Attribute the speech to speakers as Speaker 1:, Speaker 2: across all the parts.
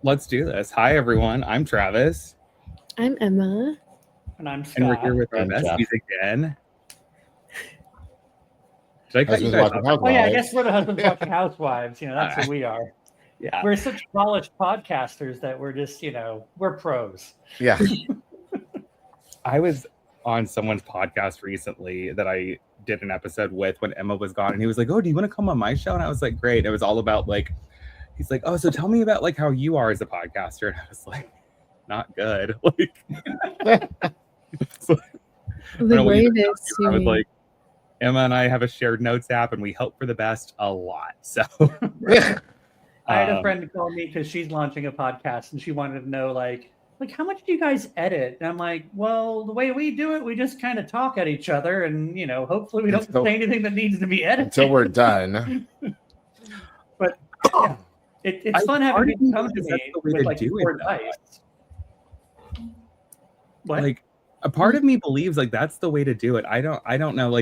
Speaker 1: Let's do this. Hi, everyone. I'm Travis.
Speaker 2: I'm Emma.
Speaker 3: And I'm Scott.
Speaker 1: And we're here with our
Speaker 4: And
Speaker 1: besties
Speaker 4: Jeff.
Speaker 1: again. Should I cut you
Speaker 4: Husbands
Speaker 1: guys
Speaker 4: watching
Speaker 1: off?
Speaker 4: Housewives.
Speaker 3: Oh yeah, I guess we're the husbands watching Housewives. That's who we are.
Speaker 1: Yeah.
Speaker 3: We're such polished podcasters that we're just, we're pros.
Speaker 4: Yeah.
Speaker 1: I was on someone's podcast recently that I did an episode with when Emma was gone. And he was like, oh, do you want to come on my show? And I was like, great. It was all about he's like, oh, so tell me about how you are as a podcaster. And I was like, not good. So,
Speaker 2: The greatest.
Speaker 1: I was like, Emma and I have a shared notes app and we hope for the best a lot. So
Speaker 3: I had a friend call me because she's launching a podcast and she wanted to know how much do you guys edit? And I'm like, well, the way we do it, we just kind of talk at each other and hopefully we don't say anything that needs to be edited
Speaker 4: Until we're done.
Speaker 3: But yeah, it's fun having people come to me with poor advice. What?
Speaker 1: A part of me believes that's the way to do it. I don't know.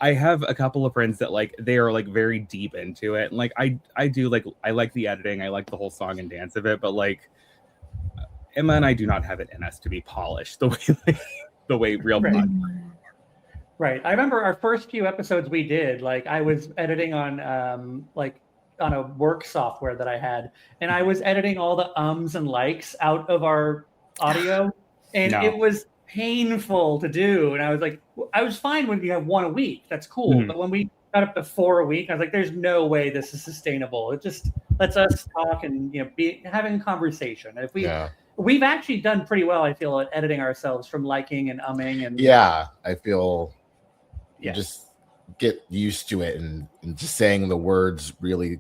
Speaker 1: I have a couple of friends that they are very deep into it. And I do I like the editing. I like the whole song and dance of it. But Emma and I do not have it in us to be polished the way real podcasts.
Speaker 3: Right. I remember our first few episodes we did. I was editing on on a work software that I had, and I was editing all the ums and likes out of our audio. And it was painful to do. And I was like, I was fine when you have one a week. That's cool. Mm-hmm. But when we got up to 4 a week, I was like, there's no way this is sustainable. It just lets us talk and be having a conversation. And if we've actually done pretty well, I feel, at editing ourselves from liking and umming and
Speaker 4: I feel you just get used to it and just saying the words really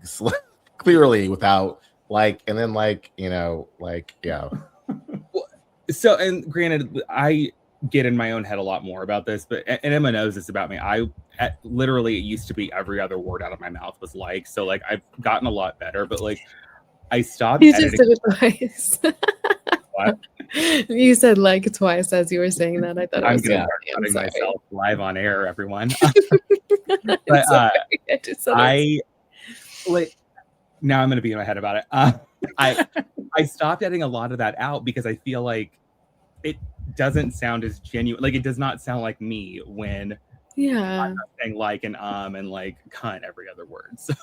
Speaker 4: clearly without and then
Speaker 1: So, and granted, I get in my own head a lot more about this, but and Emma knows this about me. Literally, it used to be every other word out of my mouth was so I've gotten a lot better, but I stopped.
Speaker 2: You just said it twice.
Speaker 1: What?
Speaker 2: You said twice as you were saying that. I thought
Speaker 1: I'm going to start cutting myself live on air, everyone. But now I'm going to be in my head about it. I stopped editing a lot of that out because I feel it doesn't sound as genuine. It does not sound like me when I'm not saying and cunt every other word. So.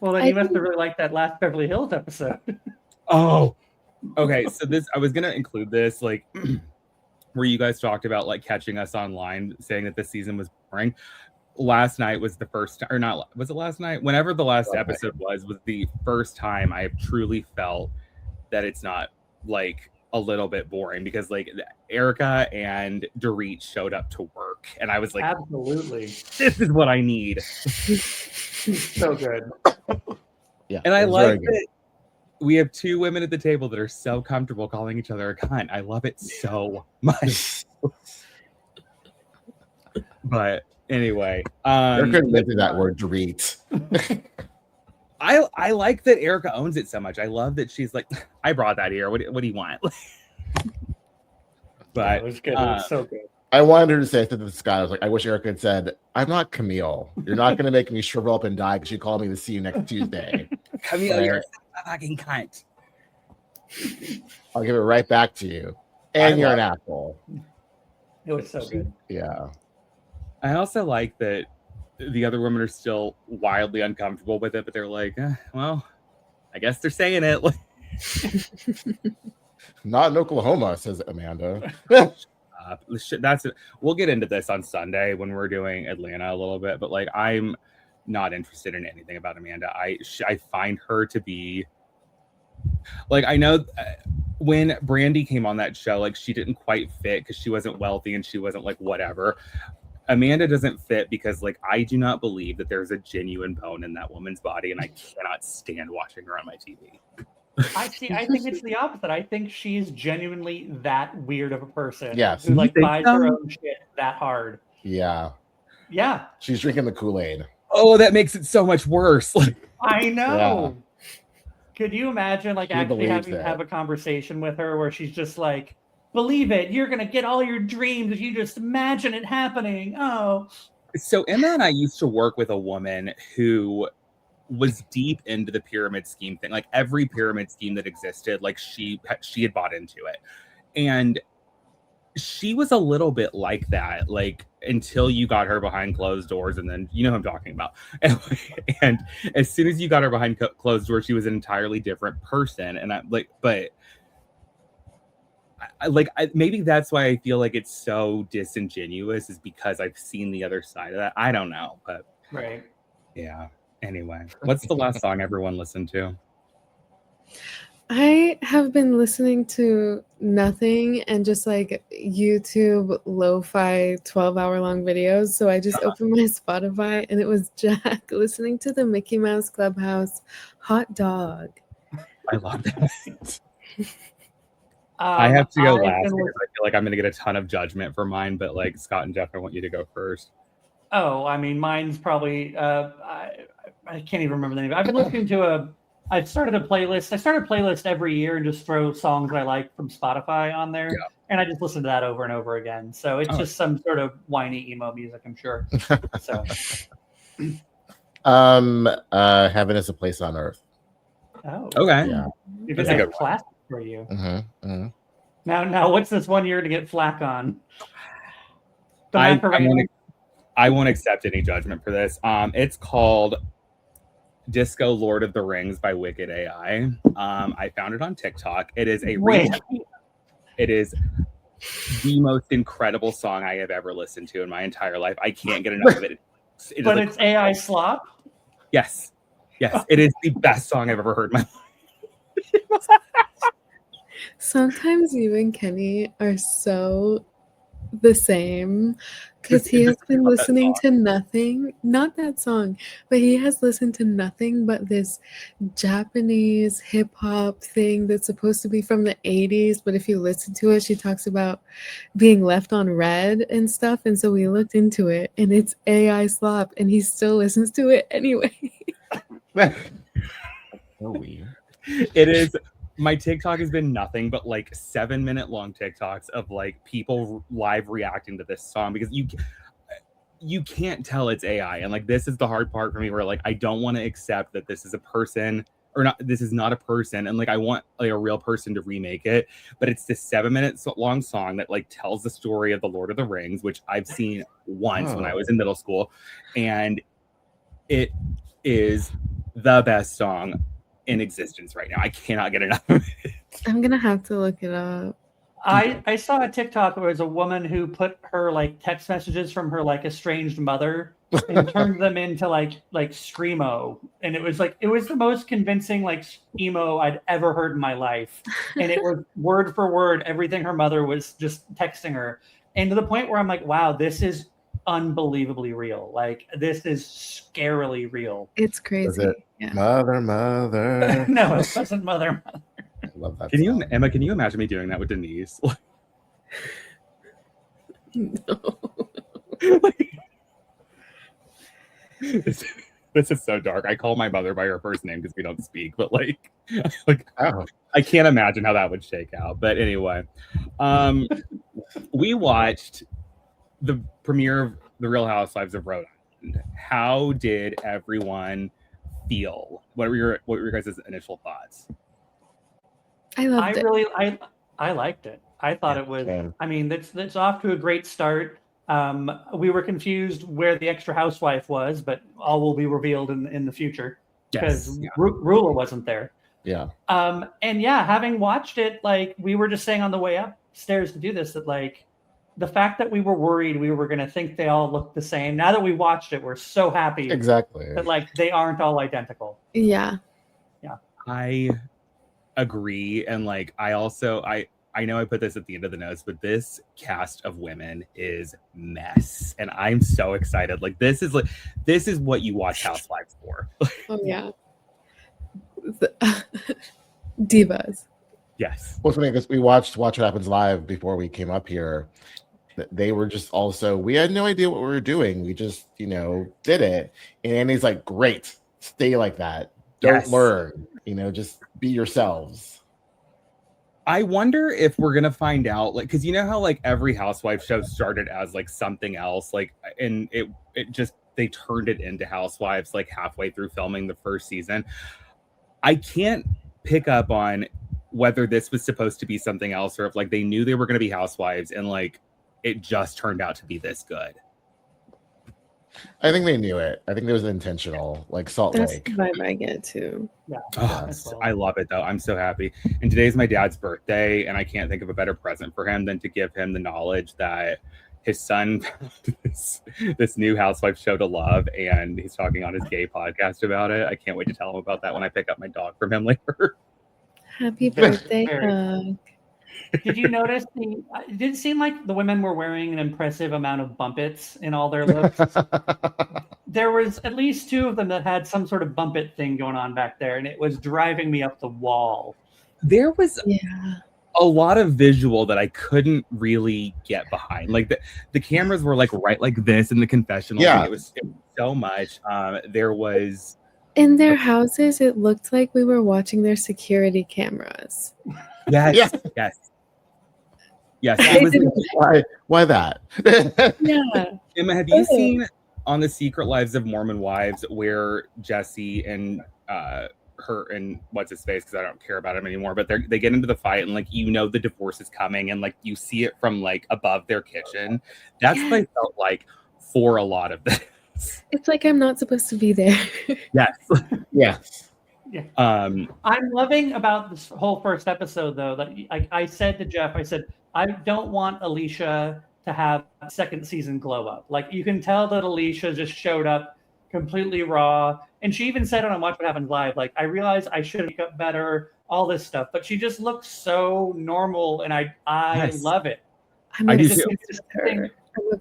Speaker 3: Well, then you must have really liked that last Beverly Hills episode.
Speaker 1: Oh, okay. So I was going to include this, where you guys talked about catching us online saying that this season was boring. Last night was the first time, or not, was it last night? Whenever the last episode was the first time I have truly felt that it's not a little bit boring, because Erica and Dorit showed up to work and I was like,
Speaker 3: absolutely,
Speaker 1: this is what I need.
Speaker 3: So good.
Speaker 4: Yeah.
Speaker 1: And I like that we have two women at the table that are so comfortable calling each other a cunt. I love it so much. But anyway,
Speaker 4: Erica invented that word, Dorit.
Speaker 1: I like that Erica owns it so much. I love that she's I brought that here. What do you want? But
Speaker 3: it was good. It was so good.
Speaker 4: I wanted her to say to the Scott, I was like, I wish Erica had said, I'm not Camille. You're not going to make me shrivel up and die because you called me to see you next Tuesday.
Speaker 1: Camille, you're a fucking cunt.
Speaker 4: I'll give it right back to you. And you're an apple.
Speaker 3: It was so good.
Speaker 4: Yeah.
Speaker 1: I also like that the other women are still wildly uncomfortable with it, but they're well, I guess they're saying it.
Speaker 4: Not in Oklahoma, says Amanda.
Speaker 1: That's it. We'll get into this on Sunday when we're doing Atlanta a little bit, but I'm not interested in anything about Amanda. I find her to be I know when Brandy came on that show, she didn't quite fit because she wasn't wealthy and she wasn't whatever. Amanda doesn't fit because I do not believe that there's a genuine bone in that woman's body, and I cannot stand watching her on my TV.
Speaker 3: I think it's the opposite. I think she's genuinely that weird of a person.
Speaker 4: Yes.
Speaker 3: Who buys her own shit that hard.
Speaker 4: Yeah.
Speaker 3: Yeah.
Speaker 4: She's drinking the Kool-Aid.
Speaker 1: Oh, that makes it so much worse.
Speaker 3: I know.
Speaker 4: Yeah.
Speaker 3: Could you imagine actually having to have a conversation with her where she's just believe it, you're gonna get all your dreams if you just imagine it happening. Oh.
Speaker 1: So Emma and I used to work with a woman who was deep into the pyramid scheme thing. Like every pyramid scheme that existed, like she had bought into it. And she was a little bit like that, like until you got her behind closed doors, and then you know who I'm talking about. And as soon as you got her behind closed doors, she was an entirely different person. And I'm like, but maybe that's why I feel like it's so disingenuous, is because I've seen the other side of that. I don't know, but
Speaker 3: Right.
Speaker 1: Yeah. Anyway, what's the last song everyone listened to?
Speaker 2: I have been listening to nothing and just like YouTube lo-fi 12-hour-long videos. So I just opened my Spotify and it was Jack listening to the Mickey Mouse Clubhouse Hot Dog.
Speaker 1: I love that. I have to go last because I feel like I'm going to get a ton of judgment for mine, but like Scott and Jeff, I want you to go first.
Speaker 3: Oh, I mean, mine's probably, I can't even remember the name. I've been listening to I've started a playlist. I start a playlist every year and just throw songs I like from Spotify on there. Yeah. And I just listen to that over and over again. So it's just some sort of whiny emo music, I'm sure. So,
Speaker 4: Heaven is a Place on Earth.
Speaker 3: Oh,
Speaker 1: okay.
Speaker 4: Yeah.
Speaker 3: That's a classic for you. Now, what's this one year to get flack on?
Speaker 1: I won't accept any judgment for this. It's called Disco Lord of the Rings by Wicked AI. I found it on TikTok. It is it is the most incredible song I have ever listened to in my entire life. I can't get enough of it.
Speaker 3: But it's AI slop?
Speaker 1: Yes. It is the best song I've ever heard in my life.
Speaker 2: Sometimes you and Kenny are so the same, because he has been listening to nothing, not that song, but he has listened to nothing but this Japanese hip-hop thing that's supposed to be from the 80s, but if you listen to it, she talks about being left on red and stuff, and so we looked into it, and it's AI slop, and he still listens to it anyway.
Speaker 4: So weird.
Speaker 1: It is. My TikTok has been nothing but like 7-minute long TikToks of like people live reacting to this song, because you can't tell it's AI. And like, this is the hard part for me, where like, I don't want to accept that this is a person, or not, this is not a person. And like, I want like a real person to remake it, but it's this 7-minute long song that like tells the story of the Lord of the Rings, which I've seen once when I was in middle school. And it is the best song in existence right now. I cannot get enough of it.
Speaker 2: I'm gonna have to look it up.
Speaker 3: I saw a TikTok where it was a woman who put her like text messages from her like estranged mother and turned them into like screamo, and it was the most convincing like emo I'd ever heard in my life, and it was word for word everything her mother was just texting her, and to the point where I'm like, wow, this is unbelievably real. Like, this is scarily real.
Speaker 2: It's crazy.
Speaker 4: Yeah. Mother.
Speaker 3: No, it wasn't mother.
Speaker 4: I love that.
Speaker 1: Emma, can you imagine me doing that with Denise?
Speaker 2: No.
Speaker 1: This is so dark. I call my mother by her first name because we don't speak, but like I can't imagine how that would shake out. But anyway, we watched the premiere of The Real Housewives of Rhode Island. How did everyone feel? What were your guys' initial thoughts?
Speaker 2: I liked it.
Speaker 3: I liked it. I thought it was. I mean, that's off to a great start. We were confused where the extra housewife was, but all will be revealed in the future, because Rula wasn't there.
Speaker 4: Yeah.
Speaker 3: And yeah, having watched it, like we were just saying on the way upstairs to do this, that like the fact that we were worried we were going to think they all looked the same. Now that we watched it, we're so happy that like they aren't all identical.
Speaker 2: Yeah.
Speaker 1: I agree, and like I know I put this at the end of the notes, but this cast of women is mess, and I'm so excited. Like, this is what you watch Housewives for.
Speaker 2: Oh yeah. Divas.
Speaker 1: Yes.
Speaker 4: Well, it's funny because we watched Watch What Happens Live before we came up here. They were just also, we had no idea what we were doing. We just, did it. And Annie's like, great, stay like that. Don't learn, just be yourselves.
Speaker 1: I wonder if we're gonna find out, like, because you know how like every housewife show started as like something else, like, and it just they turned it into Housewives like halfway through filming the first season. I can't pick up on whether this was supposed to be something else or if like they knew they were going to be Housewives and like it just turned out to be this good.
Speaker 4: I think they knew it. I think it was intentional, like Salt
Speaker 2: That's
Speaker 4: Lake.
Speaker 2: the vibe I get too.
Speaker 3: Yeah.
Speaker 1: I love it though. I'm so happy. And today's my dad's birthday, and I can't think of a better present for him than to give him the knowledge that his son found this new Housewife show to love, and he's talking on his gay podcast about it. I can't wait to tell him about that when I pick up my dog from him later.
Speaker 2: Happy birthday, hug.
Speaker 3: Did you notice it did seem like the women were wearing an impressive amount of bumpets in all their looks. There was at least 2 of them that had some sort of bumpet thing going on back there, and it was driving me up the wall.
Speaker 1: There was
Speaker 2: Yeah.
Speaker 1: a lot of visual that I couldn't really get behind. Like the cameras were like right like this in the confessional.
Speaker 4: Yeah.
Speaker 1: It was so much. There was
Speaker 2: In their houses, it looked like we were watching their security cameras.
Speaker 1: yes,
Speaker 4: Yeah.
Speaker 1: yes.
Speaker 2: They
Speaker 1: It was
Speaker 2: didn't-
Speaker 4: Why that?
Speaker 2: Yeah.
Speaker 1: Emma, have you seen on the Secret Lives of Mormon Wives where Jesse and her and what's his face, because I don't care about him anymore, but they get into the fight and like the divorce is coming and like you see it from like above their kitchen. That's what I felt like for a lot of this.
Speaker 2: It's like I'm not supposed to be there.
Speaker 1: Yes.
Speaker 4: Yes.
Speaker 3: Yeah.
Speaker 1: Um,
Speaker 3: I'm loving about this whole first episode, though, that I said to Jeff, I said, I don't want Alicia to have a second season glow up. Like, you can tell that Alicia just showed up completely raw. And she even said it on Watch What Happens Live, like, I realized I should make up better, all this stuff. But she just looks so normal, and I
Speaker 1: Yes.
Speaker 3: love it.
Speaker 2: I'm
Speaker 1: I do
Speaker 2: obsessed
Speaker 1: too.
Speaker 2: with her. I'm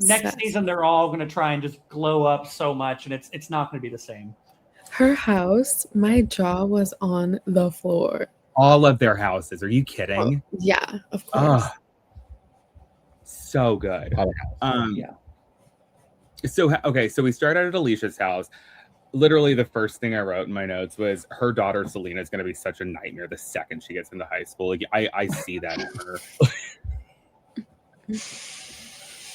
Speaker 3: Next
Speaker 2: obsessed.
Speaker 3: season, they're all going to try and just glow up so much, and it's not going to be the same.
Speaker 2: Her house, my jaw was on the floor.
Speaker 1: all of their houses. Are you kidding?
Speaker 2: Yeah, of course.
Speaker 1: So good.
Speaker 3: Yeah.
Speaker 1: So okay, so we start out at Alicia's house. Literally, the first thing I wrote in my notes was her daughter Selena is going to be such a nightmare the second she gets into high school. Like, I see that in her.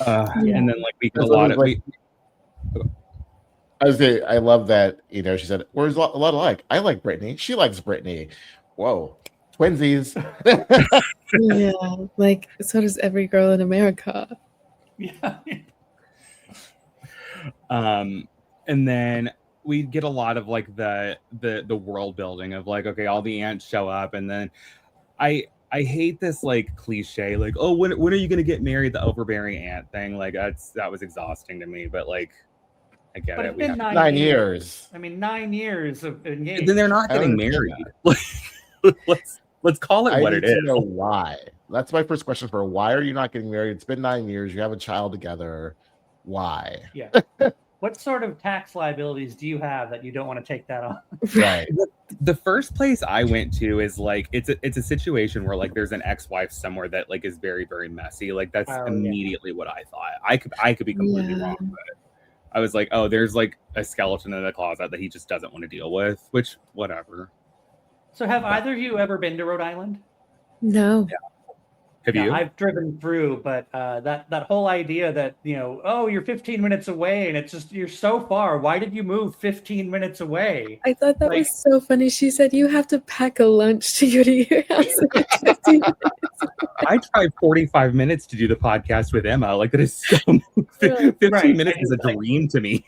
Speaker 1: And then like we get a lot of.
Speaker 4: I love that, she said, "Where's a lot alike? I like Brittany. She likes Brittany." Whoa, twinsies.
Speaker 2: Yeah, like so does every girl in America.
Speaker 3: Yeah.
Speaker 1: And then we get a lot of like the world building of like, okay, all the aunts show up, and then I hate this like cliche, like, oh, when are you gonna get married? The overbearing aunt thing, like that was exhausting to me. But like, I get
Speaker 3: But
Speaker 1: it.
Speaker 3: it's
Speaker 1: We
Speaker 3: been
Speaker 1: have
Speaker 3: 9
Speaker 4: years.
Speaker 3: I mean, 9 years of engaged.
Speaker 1: then they're not getting married. Let's call it what it is.
Speaker 4: I know why. That's my first question for her. Why are you not getting married? It's been 9 years. You have a child together. Why?
Speaker 3: Yeah. What sort of tax liabilities do you have that you don't want to take that on?
Speaker 4: Right.
Speaker 1: The first place I went to is like it's a situation where like there's an ex-wife somewhere that like is very, very messy. Like that's immediately what I thought. I could be completely wrong, but I was like, oh, there's like a skeleton in the closet that he just doesn't want to deal with, which whatever.
Speaker 3: So have either of you ever been to Rhode Island?
Speaker 2: No.
Speaker 1: Yeah. Have you?
Speaker 3: I've driven through, but that whole idea that, you're 15 minutes away and it's just, you're so far. Why did you move 15 minutes away?
Speaker 2: I thought that was so funny. She said you have to pack a lunch to go to your house in 15 minutes.
Speaker 1: I tried 45 minutes to do the podcast with Emma. Like that is so 15 minutes is a dream to me.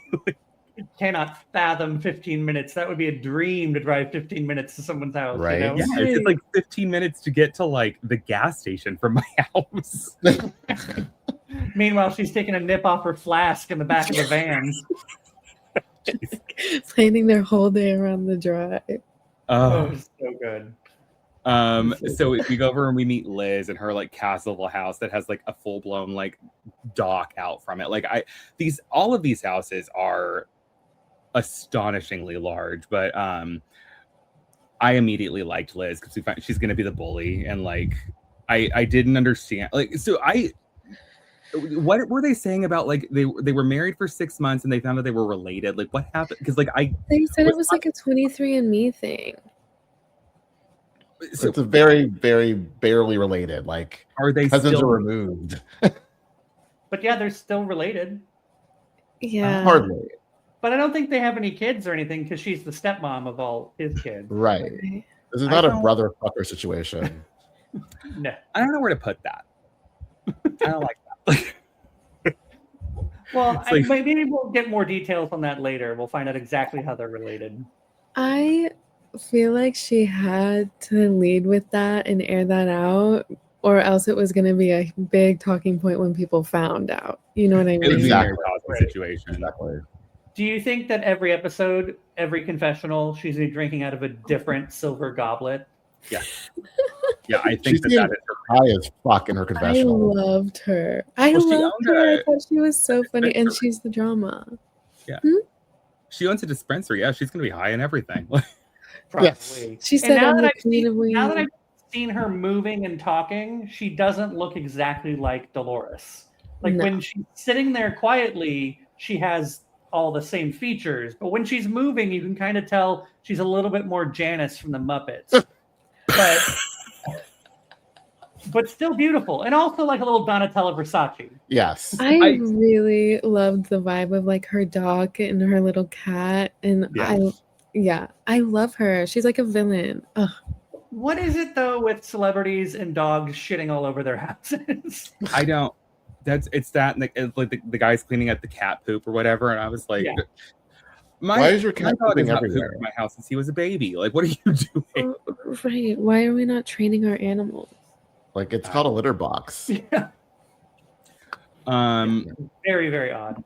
Speaker 3: Cannot fathom 15 minutes. That would be a dream to drive 15 minutes to someone's house.
Speaker 4: Right.
Speaker 1: Yeah, it's like 15 minutes to get to like the gas station from my house.
Speaker 3: Meanwhile, she's taking a nip off her flask in the back of the van.
Speaker 2: Planning their whole day around the drive.
Speaker 3: Oh, so good.
Speaker 1: So we go over and we meet Liz and her like castle house that has like a full-blown like dock out from it. Like all of these houses are astonishingly large, but I immediately liked Liz because we find she's gonna be the bully, and like I didn't understand, like, so what were they saying about like they were married for 6 months and they found out they were related? Like what happened? Because like
Speaker 2: they said it was like a 23andMe thing.
Speaker 4: So it's a very, very barely related. Like,
Speaker 1: are they
Speaker 4: cousins
Speaker 1: still
Speaker 4: are removed?
Speaker 3: But yeah, they're still related.
Speaker 2: Yeah.
Speaker 4: Hardly.
Speaker 3: But I don't think they have any kids or anything because she's the stepmom of all his kids.
Speaker 4: Right.
Speaker 2: Right.
Speaker 4: This is not a brother fucker situation.
Speaker 3: No.
Speaker 1: I don't know where to put that. I don't like that.
Speaker 3: Well,
Speaker 1: It's like-
Speaker 3: maybe we'll get more details on that later. We'll find out exactly how they're related.
Speaker 2: I feel like she had to lead with that and air that out, or else it was going to be a big talking point when people found out. You know what I
Speaker 1: It would
Speaker 2: mean?
Speaker 1: be a
Speaker 4: Exactly.
Speaker 1: Mary Cosby
Speaker 3: Right.
Speaker 1: situation.
Speaker 4: Exactly.
Speaker 3: Do you think that every episode, every confessional, she's gonna be drinking out of a different silver goblet?
Speaker 1: Yeah, I think
Speaker 4: She's
Speaker 1: that
Speaker 4: being
Speaker 1: is her.
Speaker 4: high as fuck in her
Speaker 2: I
Speaker 4: confessional.
Speaker 2: loved her. I
Speaker 1: Well, she
Speaker 2: loved
Speaker 1: owned
Speaker 2: her. I
Speaker 1: a
Speaker 2: thought she was so funny, and
Speaker 1: dispensary.
Speaker 2: she's the drama.
Speaker 1: She owns a dispensary. Yeah, she's gonna be high in everything.
Speaker 3: Probably.
Speaker 4: Yes.
Speaker 2: She
Speaker 3: And
Speaker 2: said,
Speaker 3: now
Speaker 2: "I'm
Speaker 3: that
Speaker 2: the
Speaker 3: I've
Speaker 2: queen of
Speaker 3: seen, now that
Speaker 2: weed."
Speaker 3: I've seen her moving and talking, she doesn't look exactly like Dolores. Like
Speaker 2: No.
Speaker 3: when she's sitting there quietly, she has all the same features, but when she's moving, you can kind of tell she's a little bit more Janice from the Muppets. but still beautiful, and also like a little Donatella Versace.
Speaker 4: Yes.
Speaker 2: I really loved the vibe of like her dog and her little cat, and I love her. She's like a villain. Ugh.
Speaker 3: What is it though with celebrities and dogs shitting all over their houses?
Speaker 1: I don't. It's that and it's like the guy's cleaning up the cat poop or whatever, and I was like,
Speaker 3: Yeah.
Speaker 1: my
Speaker 4: Why is your cat
Speaker 1: dog
Speaker 4: pooping
Speaker 1: has not pooped
Speaker 4: everywhere?
Speaker 1: in my house since he was a baby. Like, what are you doing?
Speaker 2: Right? Why are we not training our animals?
Speaker 4: Like it's called a litter box.
Speaker 3: Yeah,
Speaker 1: Um,
Speaker 3: very, very odd.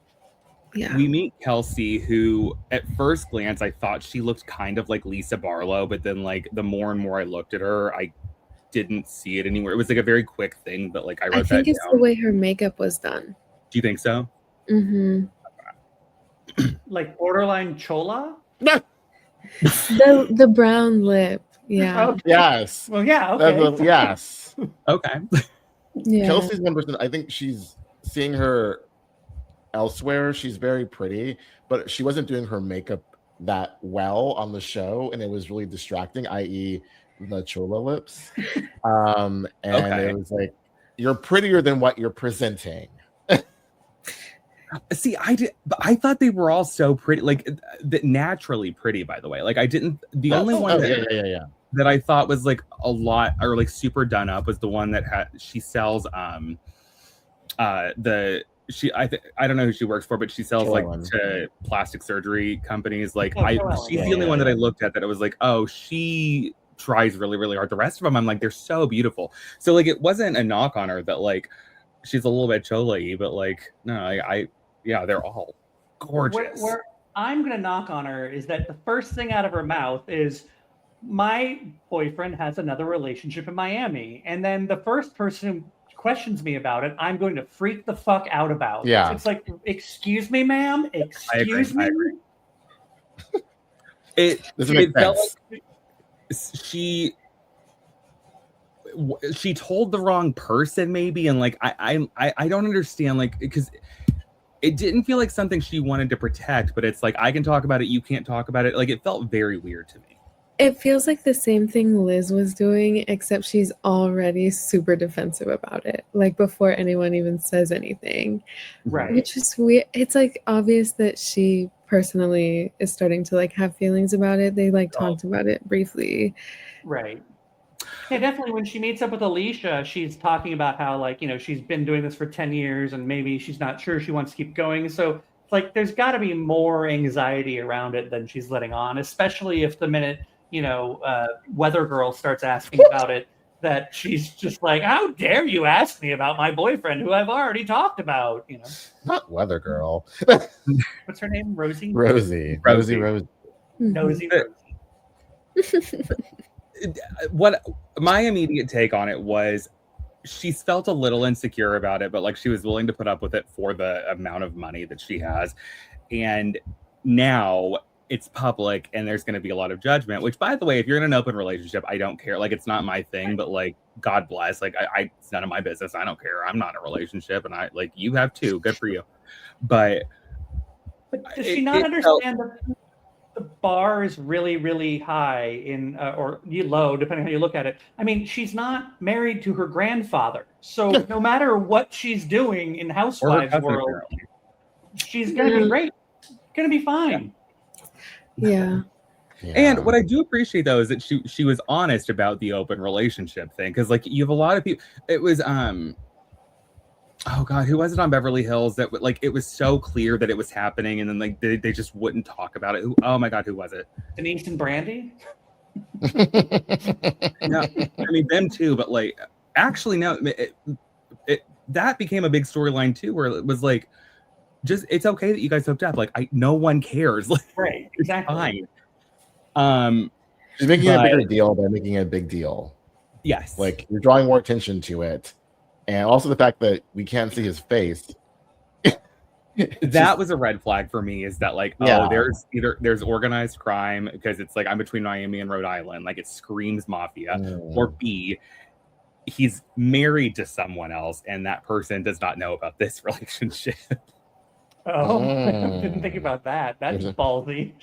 Speaker 2: Yeah.
Speaker 1: we meet Kelsey, who at first glance I thought she looked kind of like Lisa Barlow, but then like the more and more I looked at her, I didn't see it anywhere. It was like a very quick thing, but like I wrote
Speaker 2: I think
Speaker 1: that
Speaker 2: it's
Speaker 1: down.
Speaker 2: the way her makeup was done.
Speaker 1: Do you think so?
Speaker 2: Mm-hmm.
Speaker 3: Like borderline chola.
Speaker 2: The brown lip. Yeah.
Speaker 3: Okay.
Speaker 4: Yes.
Speaker 3: Well, yeah. Okay.
Speaker 4: Yes.
Speaker 1: Okay.
Speaker 2: Yeah.
Speaker 4: Kelsey's one person. I think she's seeing her elsewhere. She's very pretty, but she wasn't doing her makeup that well on the show, and it was really distracting. I.e., the chola lips. And
Speaker 1: Okay.
Speaker 4: it was like, you're prettier than what you're presenting.
Speaker 1: See, I thought they were all so pretty, like naturally pretty. By the way, like I didn't. The only one that that I thought was like a lot or like super done up was the one that she sells I don't know who she works for, but she sells like to plastic surgery companies. Like she's the only one that I looked at that it was like, oh, she tries really, really hard. The rest of them, I'm like, they're so beautiful. So like it wasn't a knock on her that like she's a little bit chola-y, but like no, yeah, they're all gorgeous.
Speaker 3: Where I'm gonna knock on her is that the first thing out of her mouth is, my boyfriend has another relationship in Miami, and then the first person who questions me about it, I'm going to freak the fuck out about.
Speaker 4: Yeah.
Speaker 3: It's like, excuse me, ma'am. Excuse me.
Speaker 1: I agree. It felt like she told the wrong person maybe, and like I don't understand, like, because it didn't feel like something she wanted to protect, but it's like I can talk about it, you can't talk about it. Like it felt very weird to me.
Speaker 2: It feels like the same thing Liz was doing, except she's already super defensive about it, like before anyone even says anything.
Speaker 3: Right.
Speaker 2: Which is weird. It's like obvious that she personally is starting to like have feelings about it. They like talked about it briefly.
Speaker 3: Right. Yeah, definitely. When she meets up with Alicia, she's talking about how, like, you know, she's been doing this for 10 years and maybe she's not sure she wants to keep going. So, like, there's got to be more anxiety around it than she's letting on, especially if the minute, you know, Weather Girl starts asking about it, that she's just like, how dare you ask me about my boyfriend who I've already talked about, you know?
Speaker 4: Not Weather Girl.
Speaker 3: What's her name? Rosie?
Speaker 4: Rosie.
Speaker 1: Rosie.
Speaker 3: Nosy Rosie.
Speaker 1: What my immediate take on it was, she's felt a little insecure about it, but like she was willing to put up with it for the amount of money that she has. And now it's public and there's going to be a lot of judgment, which, by the way, if you're in an open relationship, I don't care. Like, it's not my thing, but like, God bless. Like, it's none of my business. I don't care. I'm not in a relationship, and you have too. Good for you. But
Speaker 3: does she not understand that the bar is really, really high or low, depending on how you look at it? I mean, she's not married to her grandfather. So no matter what she's doing in Housewives world, she's going to be great. Gonna be fine.
Speaker 2: Yeah.
Speaker 1: And what I do appreciate though is that she was honest about the open relationship thing, because like you have a lot of people. It was oh god, who was it on Beverly Hills that like it was so clear that it was happening, and then like they just wouldn't talk about it. Oh my god, who was it?
Speaker 3: Denise and Brandy.
Speaker 1: No, I mean them too, but like actually no, that became a big storyline too, where it was like, just it's okay that you guys hooked up. Like no one cares. Like,
Speaker 3: Right, exactly.
Speaker 1: Fine.
Speaker 4: She's making a bigger deal by making it a big deal.
Speaker 1: Yes.
Speaker 4: Like you're drawing more attention to it. And also the fact that we can't see his face.
Speaker 1: That was a red flag for me, is that like, oh, there's organized crime, because it's like I'm between Miami and Rhode Island. Like it screams mafia. Or B, he's married to someone else and that person does not know about this relationship.
Speaker 3: Oh, didn't think about that. That's ballsy.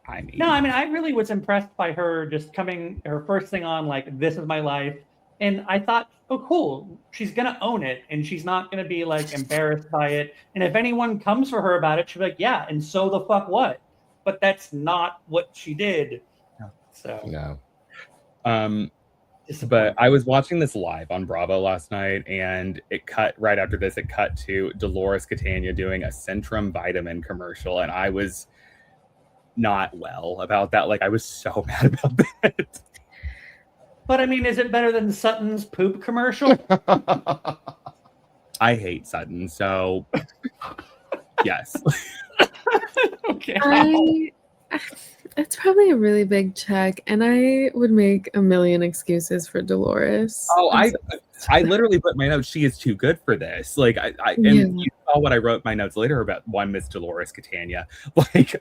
Speaker 1: I mean,
Speaker 3: no, I mean, I really was impressed by her just coming, her first thing on, like, this is my life. And I thought, oh, cool, she's going to own it. And she's not going to be, like, embarrassed by it. And if anyone comes for her about it, she'll be like, yeah, and so the fuck what? But that's not what she did. So.
Speaker 4: No.
Speaker 1: But I was watching this live on Bravo last night, and it cut right after this. It cut to Dolores Catania doing a Centrum vitamin commercial, and I was not well about that. Like I was so mad about that.
Speaker 3: But I mean, is it better than Sutton's poop commercial?
Speaker 1: I hate Sutton, so yes.
Speaker 3: Okay.
Speaker 2: It's probably a really big check, and I would make a million excuses for Dolores.
Speaker 1: Oh, I literally put my notes, she is too good for this. Like and you saw what I wrote my notes later about one Miss Dolores Catania. Like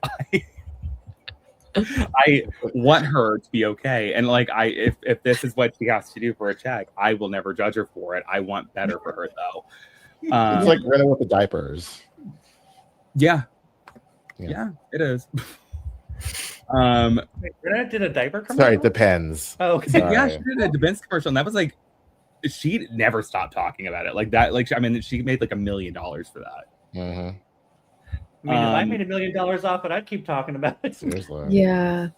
Speaker 1: I want her to be okay. And like if this is what she has to do for a check, I will never judge her for it. I want better for her though.
Speaker 4: It's like Rhode with the diapers.
Speaker 1: Yeah, it is.
Speaker 3: Rhode did a diaper commercial?
Speaker 4: Sorry, it depends.
Speaker 3: Oh, okay.
Speaker 1: Yeah, she did a Depends commercial, and that was like, she never stopped talking about it. Like that, like I mean, she made like $1 million for that.
Speaker 4: Mm-hmm.
Speaker 3: I mean, if I made $1 million off it, I'd keep talking about it.
Speaker 4: Seriously.
Speaker 2: Yeah.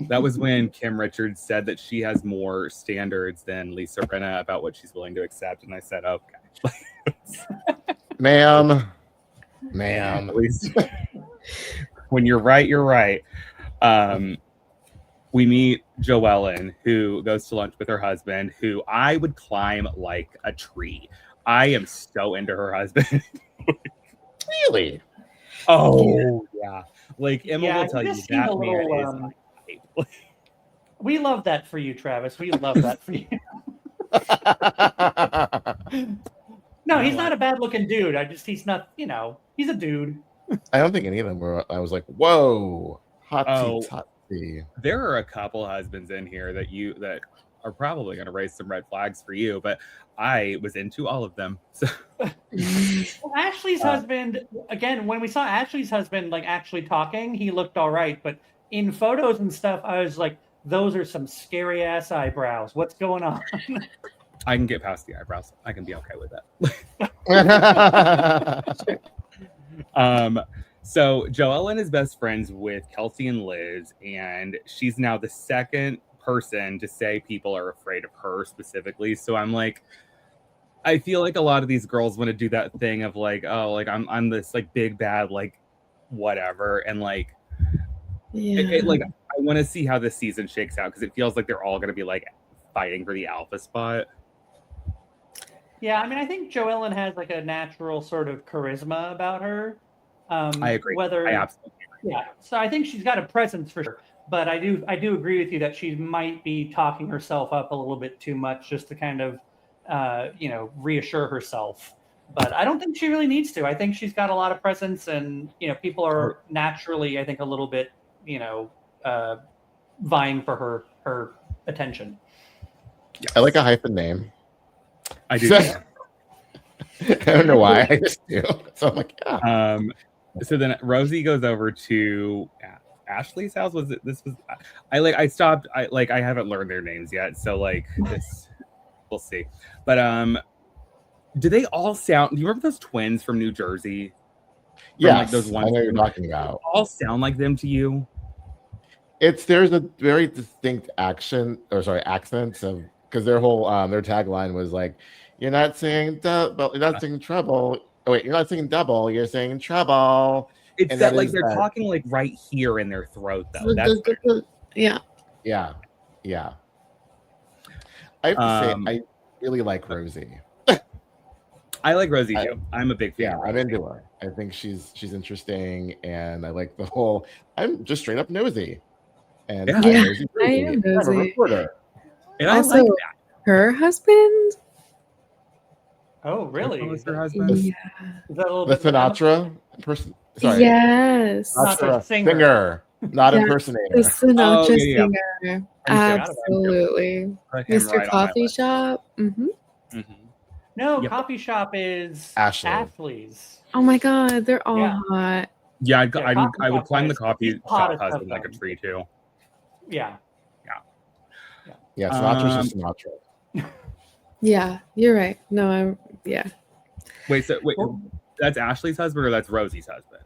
Speaker 1: That was when Kim Richards said that she has more standards than Lisa Rinna about what she's willing to accept, and I said, okay,
Speaker 4: ma'am.
Speaker 1: At least when you're right, you're right. We meet Joellen, who goes to lunch with her husband, who I would climb like a tree. I am so into her husband.
Speaker 4: Really?
Speaker 1: Oh, yeah. Like, Emma will tell you that man is
Speaker 3: we love that for you, Travis. We love that for you. No, he's not a bad-looking dude. He's not, he's a dude.
Speaker 4: I don't think any of them were. I was like, whoa, hot tea.
Speaker 1: There are a couple husbands in here that are probably going to raise some red flags for you, but I was into all of them. So.
Speaker 3: Well, Ashley's husband, again, when we saw Ashley's husband like actually talking, he looked all right, but in photos and stuff, I was like, those are some scary ass eyebrows. What's going on?
Speaker 1: I can get past the eyebrows. I can be okay with that. So Joellen is best friends with Kelsey and Liz, and she's now the second person to say people are afraid of her specifically. So I'm like, I feel like a lot of these girls want to do that thing of like, oh, like I'm this like big bad like whatever, and like, like I want to see how this season shakes out, because it feels like they're all going to be like fighting for the alpha spot.
Speaker 3: Yeah, I mean, I think Joellen has like a natural sort of charisma about her.
Speaker 1: I agree. I absolutely agree.
Speaker 3: Yeah, so I think she's got a presence for sure. But I do agree with you that she might be talking herself up a little bit too much just to kind of, reassure herself. But I don't think she really needs to. I think she's got a lot of presence, and people are naturally, I think, a little bit, vying for her attention.
Speaker 1: Yes.
Speaker 4: I like a hyphen name.
Speaker 1: I do.
Speaker 4: I don't know why. I just do. So I'm like, yeah.
Speaker 1: So then Rosie goes over to Ashley's house. I stopped. I haven't learned their names yet. So like this, we'll see. But do they all sound? Do you remember those twins from New Jersey?
Speaker 4: Yeah,
Speaker 1: like those
Speaker 4: I
Speaker 1: ones
Speaker 4: know what you're
Speaker 1: that
Speaker 4: talking about.
Speaker 1: all sound like them to you.
Speaker 4: There's a very distinct accents of, because their whole their tagline was like, you're not saying double, you're not saying trouble. Oh wait, you're not saying double, you're saying trouble.
Speaker 1: It's
Speaker 4: And
Speaker 1: that like they're talking like right here in their throat though. That's
Speaker 2: yeah.
Speaker 4: Yeah. I have to say, I really like Rosie.
Speaker 1: I like Rosie too. I'm a big fan.
Speaker 4: Yeah,
Speaker 1: of Rosie.
Speaker 4: I'm into her. I think she's interesting, and I like the whole. I'm just straight up nosy, and
Speaker 1: Yeah.
Speaker 4: I'm
Speaker 2: Yeah,
Speaker 4: nosy.
Speaker 2: I am
Speaker 4: I'm a
Speaker 2: nosy.
Speaker 4: reporter.
Speaker 1: And I
Speaker 2: Also,
Speaker 1: like that.
Speaker 2: her husband?
Speaker 3: Oh, really?
Speaker 1: Which one was
Speaker 3: Is
Speaker 1: her
Speaker 3: that,
Speaker 1: husband?
Speaker 2: Yeah.
Speaker 3: is that a little
Speaker 4: The
Speaker 3: bit
Speaker 4: Sinatra person. Sorry,
Speaker 2: Yes.
Speaker 3: Not the
Speaker 4: Sinatra
Speaker 3: singer.
Speaker 4: not
Speaker 2: Yeah,
Speaker 4: impersonator.
Speaker 2: The Sinatra
Speaker 1: Oh, yeah.
Speaker 2: singer.
Speaker 3: I forgot about him.
Speaker 2: Absolutely.
Speaker 1: Put him
Speaker 2: Mr.
Speaker 1: right on my
Speaker 2: Coffee
Speaker 1: list.
Speaker 2: Shop. Mm-hmm.
Speaker 1: Mhm.
Speaker 3: No,
Speaker 1: Yep.
Speaker 3: Coffee Shop is
Speaker 4: Ashley.
Speaker 3: Ashley's.
Speaker 2: Oh my God, they're all
Speaker 3: Yeah.
Speaker 2: hot.
Speaker 1: Yeah,
Speaker 3: Coffee
Speaker 1: I would
Speaker 3: Shop
Speaker 1: climb the
Speaker 3: guys,
Speaker 1: coffee
Speaker 3: he's the hottest
Speaker 1: shop
Speaker 3: of
Speaker 1: husband like a
Speaker 3: them.
Speaker 1: tree too.
Speaker 3: Yeah.
Speaker 4: Yeah, Sinatra's just Sinatra.
Speaker 2: Yeah, you're right. No, yeah.
Speaker 1: Wait,
Speaker 3: Well,
Speaker 1: that's Ashley's husband or that's Rosie's husband?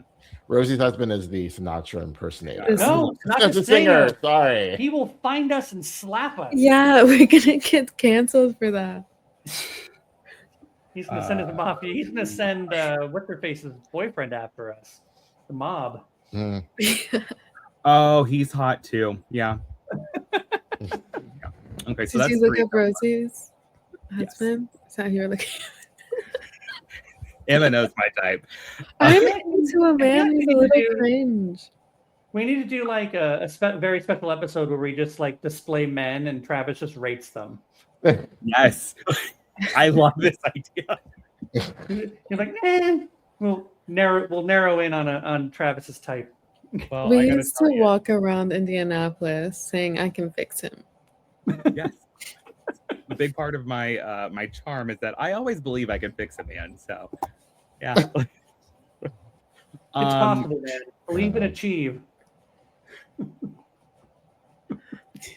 Speaker 4: Rosie's husband is the Sinatra impersonator.
Speaker 2: This-
Speaker 3: no,
Speaker 4: That's
Speaker 3: Sinatra's
Speaker 4: the singer.
Speaker 3: singer.
Speaker 4: Sorry.
Speaker 3: He will find us and slap us.
Speaker 2: Yeah, we're gonna get canceled for that.
Speaker 3: He's gonna send us the mafia. He's gonna send what's her face's boyfriend after us. The mob.
Speaker 4: Mm.
Speaker 1: Oh, he's hot too. Yeah. Yeah. Okay, so
Speaker 2: Did
Speaker 1: that's
Speaker 2: you look
Speaker 1: three.
Speaker 2: up Rosie's
Speaker 1: Yes.
Speaker 2: husband? Is that who you're looking?
Speaker 1: Emma knows my type.
Speaker 2: I'm into a man who's a little cringe.
Speaker 3: We need to do like a very special episode where we just like display men and Travis just rates them.
Speaker 1: Yes. I love this idea.
Speaker 3: You're like, we'll narrow in on Travis's type.
Speaker 1: Well,
Speaker 2: We
Speaker 1: I gotta
Speaker 2: used to
Speaker 1: tell you,
Speaker 2: walk around Indianapolis saying, I can fix him.
Speaker 1: yes. A big part of my my charm is that I always believe I can fix a man. So, yeah.
Speaker 3: It's possible, man. Believe and achieve.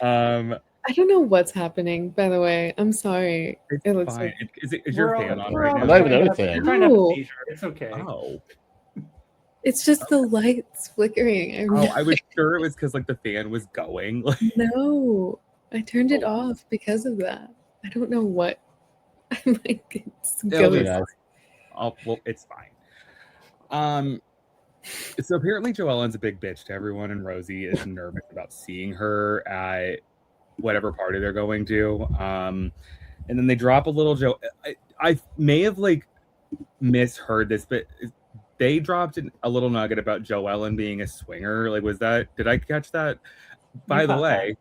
Speaker 2: I don't know what's happening, by the way. I'm sorry.
Speaker 1: It's
Speaker 2: It looks
Speaker 1: fine.
Speaker 2: like
Speaker 1: Is your
Speaker 3: We're
Speaker 1: fan
Speaker 3: all-
Speaker 1: on
Speaker 3: we're
Speaker 1: right
Speaker 3: all
Speaker 1: now?
Speaker 4: Not even
Speaker 3: trying to
Speaker 4: anything.
Speaker 3: have- We're trying to have
Speaker 2: No.
Speaker 3: a seizure. It's okay.
Speaker 1: Oh.
Speaker 2: it's just the lights flickering.
Speaker 1: Oh, I was sure it was because like the fan was going. Like,
Speaker 2: No, I turned it off because of that. I don't know what. I'm like, it's
Speaker 1: It'll be
Speaker 2: ghost.
Speaker 1: fine. Well, it's fine. So apparently Joellen's a big bitch to everyone, and Rosie is nervous about seeing her at whatever party they're going to. And then they drop a little I may have like misheard this, but they dropped a little nugget about Joellen being a swinger. Like, did I catch that? By the
Speaker 3: caught
Speaker 1: way,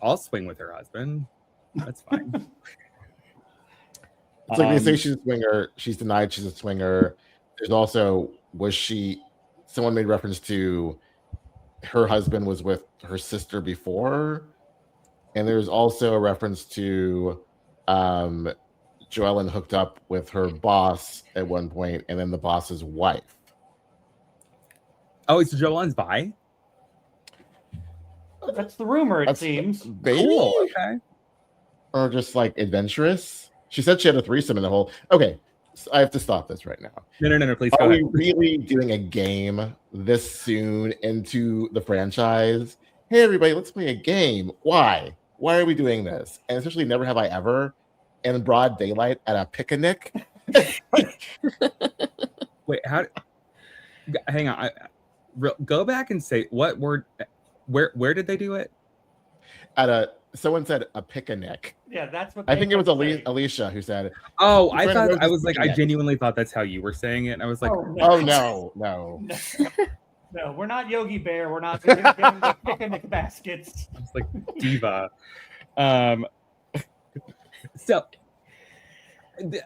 Speaker 1: I'll swing with her husband. That's fine.
Speaker 4: It's like they say she's a swinger. She's denied she's a swinger. There's also, someone made reference to her husband was with her sister before. And there's also a reference to Joellen hooked up with her boss at one point, and then the boss's wife.
Speaker 1: Oh, it's Joellen's bi?
Speaker 3: That's the rumor, it seems.
Speaker 4: Maybe?
Speaker 1: Cool. Okay.
Speaker 4: Or just like adventurous. She said she had a threesome in the whole. Okay, so I have to stop this right now.
Speaker 1: No. Please
Speaker 4: Are
Speaker 1: go
Speaker 4: we
Speaker 1: ahead.
Speaker 4: really doing a game this soon into the franchise? Hey, everybody, let's play a game. Why? Why are we doing this? And especially Never Have I Ever in broad daylight at a picnic.
Speaker 1: Wait, hang on. Go back and say what word. Where did they do it?
Speaker 4: Someone said a picnic.
Speaker 3: Yeah, that's what
Speaker 4: I think it was
Speaker 3: say.
Speaker 4: Alicia who said it.
Speaker 1: Oh,
Speaker 4: We're trying to go
Speaker 1: I
Speaker 4: to
Speaker 1: was like, I
Speaker 4: picnic.
Speaker 1: genuinely thought that's how you were saying it. And I was like,
Speaker 4: Oh no.
Speaker 3: No, we're not Yogi Bear. We're not giving the picnic baskets.
Speaker 1: I was like, diva. So,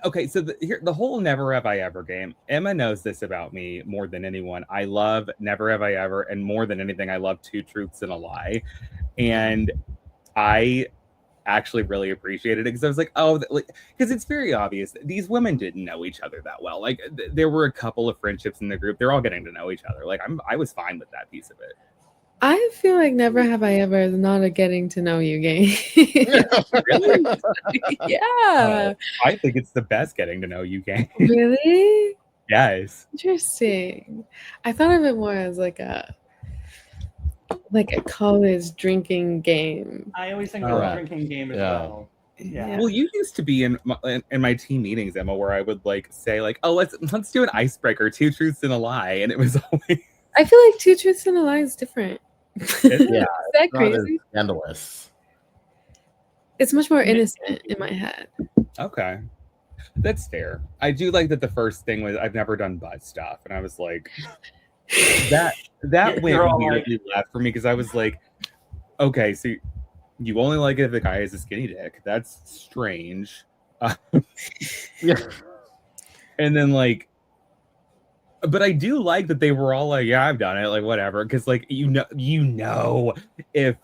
Speaker 1: okay, so the whole Never Have I Ever game. Emma knows this about me more than anyone. I love Never Have I Ever, and more than anything, I love Two Truths and a Lie. And I actually really appreciated it because I was like, oh, because it's very obvious these women didn't know each other that well. Like, there were a couple of friendships in the group. They're all getting to know each other. Like, I was fine with that piece of it.
Speaker 2: I feel like Never Have I Ever is not a getting to know you game.
Speaker 1: Really?
Speaker 2: Yeah.
Speaker 1: I think it's the best getting to know you game.
Speaker 2: Really?
Speaker 1: Yes.
Speaker 2: Interesting. I thought of it more as like a college drinking game.
Speaker 3: I always think of
Speaker 4: Correct.
Speaker 3: a drinking game as
Speaker 4: Yeah.
Speaker 3: well. Yeah.
Speaker 1: Well, you used to be in my team meetings, Emma, where I would like say like, "Oh, let's do an icebreaker, 2 truths and a lie," and it was always
Speaker 2: I feel like 2 truths and a lie is different.
Speaker 4: Yeah,
Speaker 2: Is that
Speaker 4: not as
Speaker 2: crazy?
Speaker 4: scandalous.
Speaker 2: It's much more innocent in my head.
Speaker 1: okay. That's fair. I do like that the first thing was I've never done butt stuff, and I was like, that went
Speaker 3: You're all like-
Speaker 1: weirdly left for me because I was like, okay, so you only like it if the guy has a skinny dick. That's strange.
Speaker 4: Yeah.
Speaker 1: And then like, but I do like that they were all like, yeah, I've done it, like whatever, because like you know, if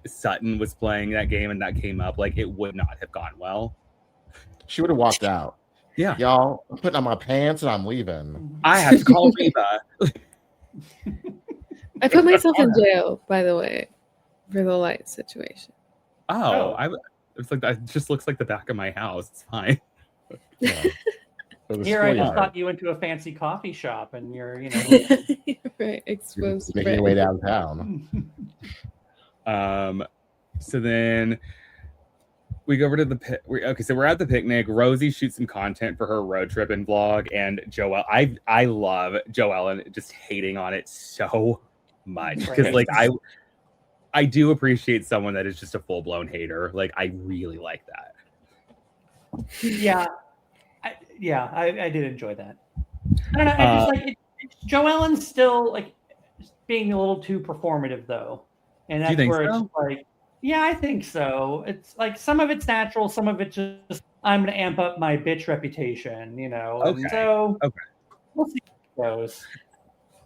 Speaker 1: Sutton was playing that game and that came up, like it would not have gone well.
Speaker 4: She would have walked out.
Speaker 1: Yeah,
Speaker 4: Y'all, I'm putting on my pants and I'm leaving.
Speaker 1: I have to call Reba.
Speaker 2: I put myself in jail, by the way, for the light situation.
Speaker 3: Oh.
Speaker 1: It's like that just looks like the back of my house. It's fine.
Speaker 4: Yeah. For the
Speaker 3: Here I just
Speaker 4: schoolyard.
Speaker 3: thought you went to a fancy coffee shop and you're, you know.
Speaker 2: Right, exposed.
Speaker 4: Making your way downtown.
Speaker 1: So then we go over to the pit. So we're at the picnic. Rosie shoots some content for her road trip and vlog, and Joelle. I love Joelle and just hating on it so much because
Speaker 3: Right.
Speaker 1: like I do appreciate someone that is just a full blown hater. Like I really like that.
Speaker 3: Yeah. I did enjoy that. I don't know. I just like Joellen's still like being a little too performative though. And
Speaker 1: Do you
Speaker 3: that's
Speaker 1: think
Speaker 3: where
Speaker 1: so?
Speaker 3: it's like, yeah, I think so. It's like some of it's natural, some of it's just I'm gonna amp up my bitch reputation, you know. And
Speaker 1: Okay.
Speaker 3: so
Speaker 1: Okay.
Speaker 3: we'll see how it goes.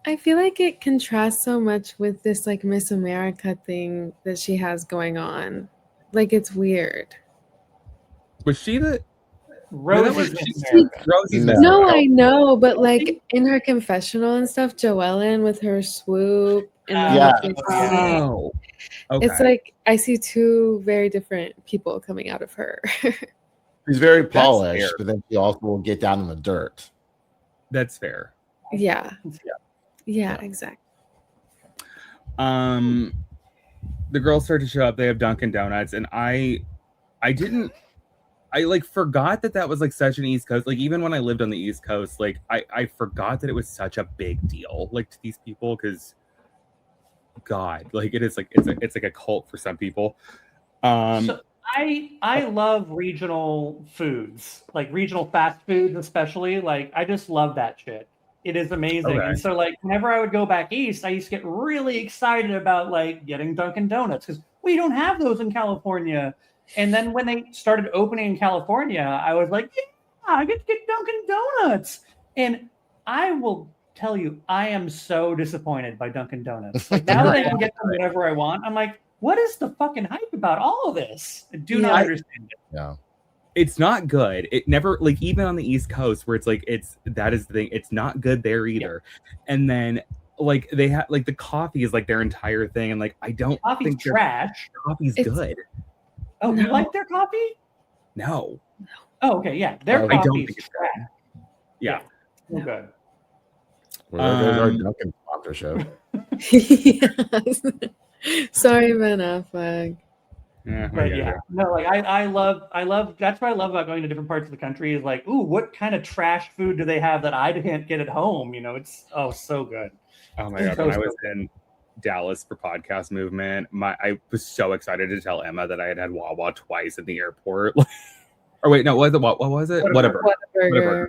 Speaker 2: I feel like it contrasts so much with this like Miss America thing that she has going on. Like it's weird.
Speaker 1: Was she the
Speaker 3: Rosie's
Speaker 1: was-
Speaker 3: Miss
Speaker 1: she-
Speaker 3: America.
Speaker 1: Rosie's
Speaker 4: No.
Speaker 1: Miss
Speaker 2: No,
Speaker 1: America?
Speaker 2: I know, but like in her confessional and stuff, Joellen with her swoop and the
Speaker 4: Yeah.
Speaker 2: whole thing,
Speaker 1: Oh, okay.
Speaker 2: it's like I see 2 very different people coming out of her.
Speaker 4: She's very
Speaker 1: fair.
Speaker 4: polished, but then she also will get down in the dirt.
Speaker 1: That's fair.
Speaker 2: Yeah,
Speaker 4: Yeah.
Speaker 2: exactly.
Speaker 1: The girls start to show up. They have Dunkin' Donuts, and I like forgot that was like such an East Coast. Like even when I lived on the East Coast, like I forgot that it was such a big deal, like to these people, because God, like it is like it's like a cult for some people.
Speaker 3: So I love regional foods, like regional fast foods, especially. Like I just love that shit. It is amazing.
Speaker 1: Okay.
Speaker 3: And so like whenever I would go back east, I used to get really excited about like getting Dunkin' Donuts because we don't have those in California. And then when they started opening in California, I was like, yeah, I get to get Dunkin' Donuts. And I will tell you, I am so disappointed by Dunkin' Donuts. Like now that I can get them whenever I want, I'm like, what is the fucking hype about all of this? I do not understand it.
Speaker 4: Yeah.
Speaker 1: It's not good. It never, like, even on the East Coast where it's like that is the thing, it's not good there either. And then like they have like the coffee is like their entire thing, and like I don't
Speaker 3: Coffee's
Speaker 1: think their
Speaker 3: trash.
Speaker 1: coffee's
Speaker 2: It's-
Speaker 1: good.
Speaker 3: Oh, you
Speaker 2: No.
Speaker 3: like their coffee?
Speaker 1: No.
Speaker 3: Oh, okay, yeah. Their
Speaker 4: I
Speaker 1: don't
Speaker 3: coffee's
Speaker 1: think it's
Speaker 3: trash.
Speaker 1: Yeah.
Speaker 3: So good.
Speaker 4: Well, there goes our
Speaker 1: Um,
Speaker 4: Dunkin' sponsorship.
Speaker 2: Yes. Sorry, Ben Affleck.
Speaker 1: Yeah,
Speaker 3: But yeah, no, like I love that's what I love about going to different parts of the country is like, ooh, what kind of trash food do they have that I can't get at home? You know, it's so good.
Speaker 1: Oh my god, when I was in Dallas for podcast movement, I was so excited to tell Emma that I had Wawa twice at the airport. Or wait, no, what was it? Whatever.
Speaker 2: Whataburger.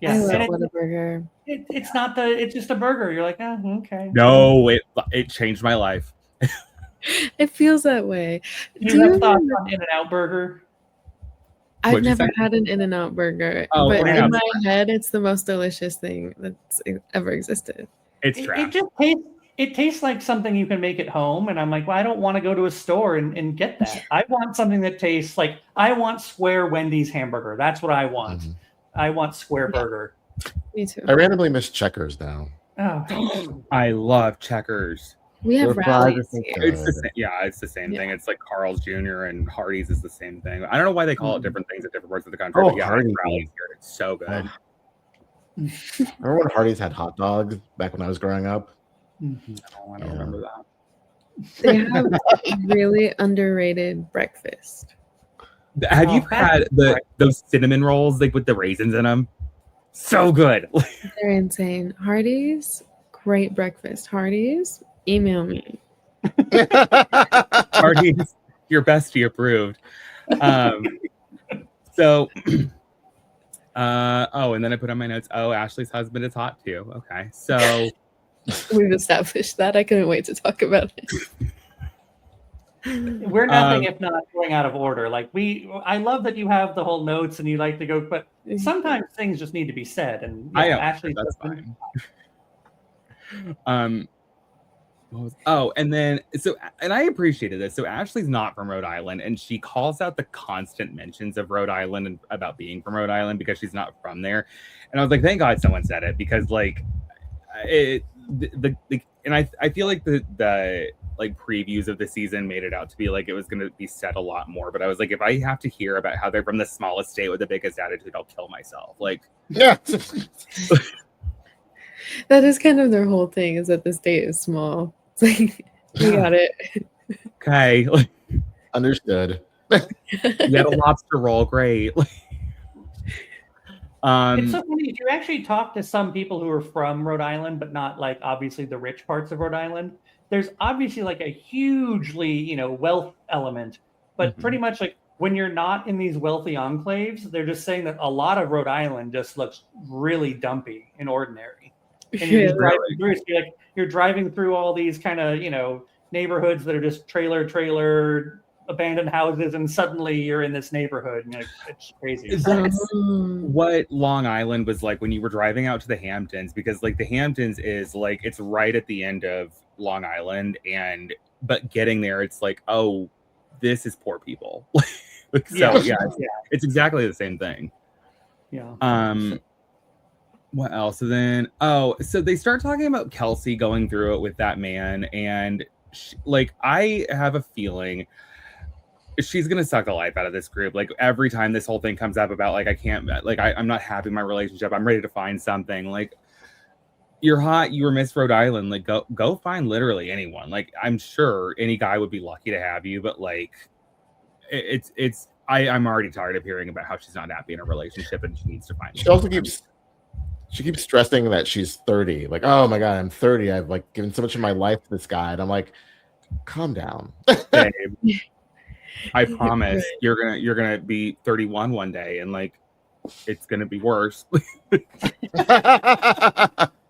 Speaker 3: Yeah,
Speaker 2: I love
Speaker 3: and
Speaker 2: Whataburger.
Speaker 3: it's not it's just a burger. You're like, oh, okay.
Speaker 1: No, it changed my life.
Speaker 2: It feels that way.
Speaker 3: Do you have thoughts on In-N-Out Burger?
Speaker 2: I've
Speaker 1: What'd you
Speaker 2: never
Speaker 1: say?
Speaker 2: had an In-N-Out burger,
Speaker 1: Oh,
Speaker 2: but
Speaker 1: yeah.
Speaker 2: in my head, it's the most delicious thing that's ever existed.
Speaker 1: It's
Speaker 3: It
Speaker 1: trash.
Speaker 3: just tastes like something you can make at home, and I'm like, well, I don't want to go to a store and get that. I want something that tastes like I want square Wendy's hamburger. That's what I want.
Speaker 4: Mhm.
Speaker 3: I want square
Speaker 2: Yeah.
Speaker 3: burger.
Speaker 2: Me too.
Speaker 4: I randomly miss Checkers now.
Speaker 3: Oh,
Speaker 1: I love Checkers.
Speaker 2: We have
Speaker 4: Their fries are
Speaker 2: rallies
Speaker 4: so
Speaker 2: here.
Speaker 4: good.
Speaker 1: It's the same. Yeah, it's the same
Speaker 2: Yeah.
Speaker 1: thing. It's like Carl's Jr. and Hardee's is the same thing. I don't know why they call it different things at different parts of the country.
Speaker 4: Oh,
Speaker 1: but yeah,
Speaker 4: Hardee's.
Speaker 1: Rally's here. It's so good.
Speaker 4: Ugh. Remember when Hardee's had hot dogs back when I was growing up?
Speaker 1: No, I don't remember that.
Speaker 2: They have really underrated breakfast.
Speaker 1: Have you
Speaker 3: Oh,
Speaker 1: had those cinnamon rolls like with the raisins in them? So good.
Speaker 2: They're insane. Hardee's, great breakfast. Hardee's, email me.
Speaker 1: Hardee's, your bestie approved. So, and then I put on my notes, Ashley's husband is hot too. Okay, so
Speaker 2: We've established that. I couldn't wait to talk about it.
Speaker 3: We're nothing if not going out of order. Like I love that you have the whole notes and you like to go, but sometimes things just need to be said. And
Speaker 1: I know
Speaker 3: Ashley's
Speaker 1: that's
Speaker 3: husband.
Speaker 1: fine. And then and I appreciated this. So Ashley's not from Rhode Island, and she calls out the constant mentions of Rhode Island and about being from Rhode Island because she's not from there. And I was like, thank God someone said it, because like I feel like the like previews of the season made it out to be like it was going to be said a lot more. But I was like, if I have to hear about how they're from the smallest state with the biggest attitude, I'll kill myself. Like,
Speaker 4: yeah.
Speaker 2: That is kind of their whole thing, is that the state is small. It's like, you got it.
Speaker 1: Okay.
Speaker 4: Understood.
Speaker 1: You had a lobster roll. Great.
Speaker 3: It's so funny. If you actually talk to some people who are from Rhode Island, but not like obviously the rich parts of Rhode Island, there's obviously like a hugely, wealth element. But pretty much like when you're not in these wealthy enclaves, they're just saying that a lot of Rhode Island just looks really dumpy and ordinary. And you're driving through all these kind of, neighborhoods that are just trailer, abandoned houses, and suddenly you're in this neighborhood, and it's crazy.
Speaker 1: That's what Long Island was like when you were driving out to the Hamptons, because like the Hamptons is like, it's right at the end of Long Island, but getting there, it's like, oh, this is poor people. It's exactly the same thing.
Speaker 3: Yeah.
Speaker 1: What else? So then, so they start talking about Kelsey going through it with that man, and I have a feeling she's gonna suck the life out of this group. Like every time this whole thing comes up about like I'm not happy in my relationship, I'm ready to find something. Like, you're hot, you were Miss Rhode Island. Like go find literally anyone. Like I'm sure any guy would be lucky to have you, but like I'm already tired of hearing about how she's not happy in a relationship and she needs to find.
Speaker 4: She keeps stressing that she's 30. Like, oh my God, I'm 30. I've like given so much of my life to this guy. And I'm like, calm down.
Speaker 1: Babe, I promise you're gonna be 31 one day, and like it's gonna be worse.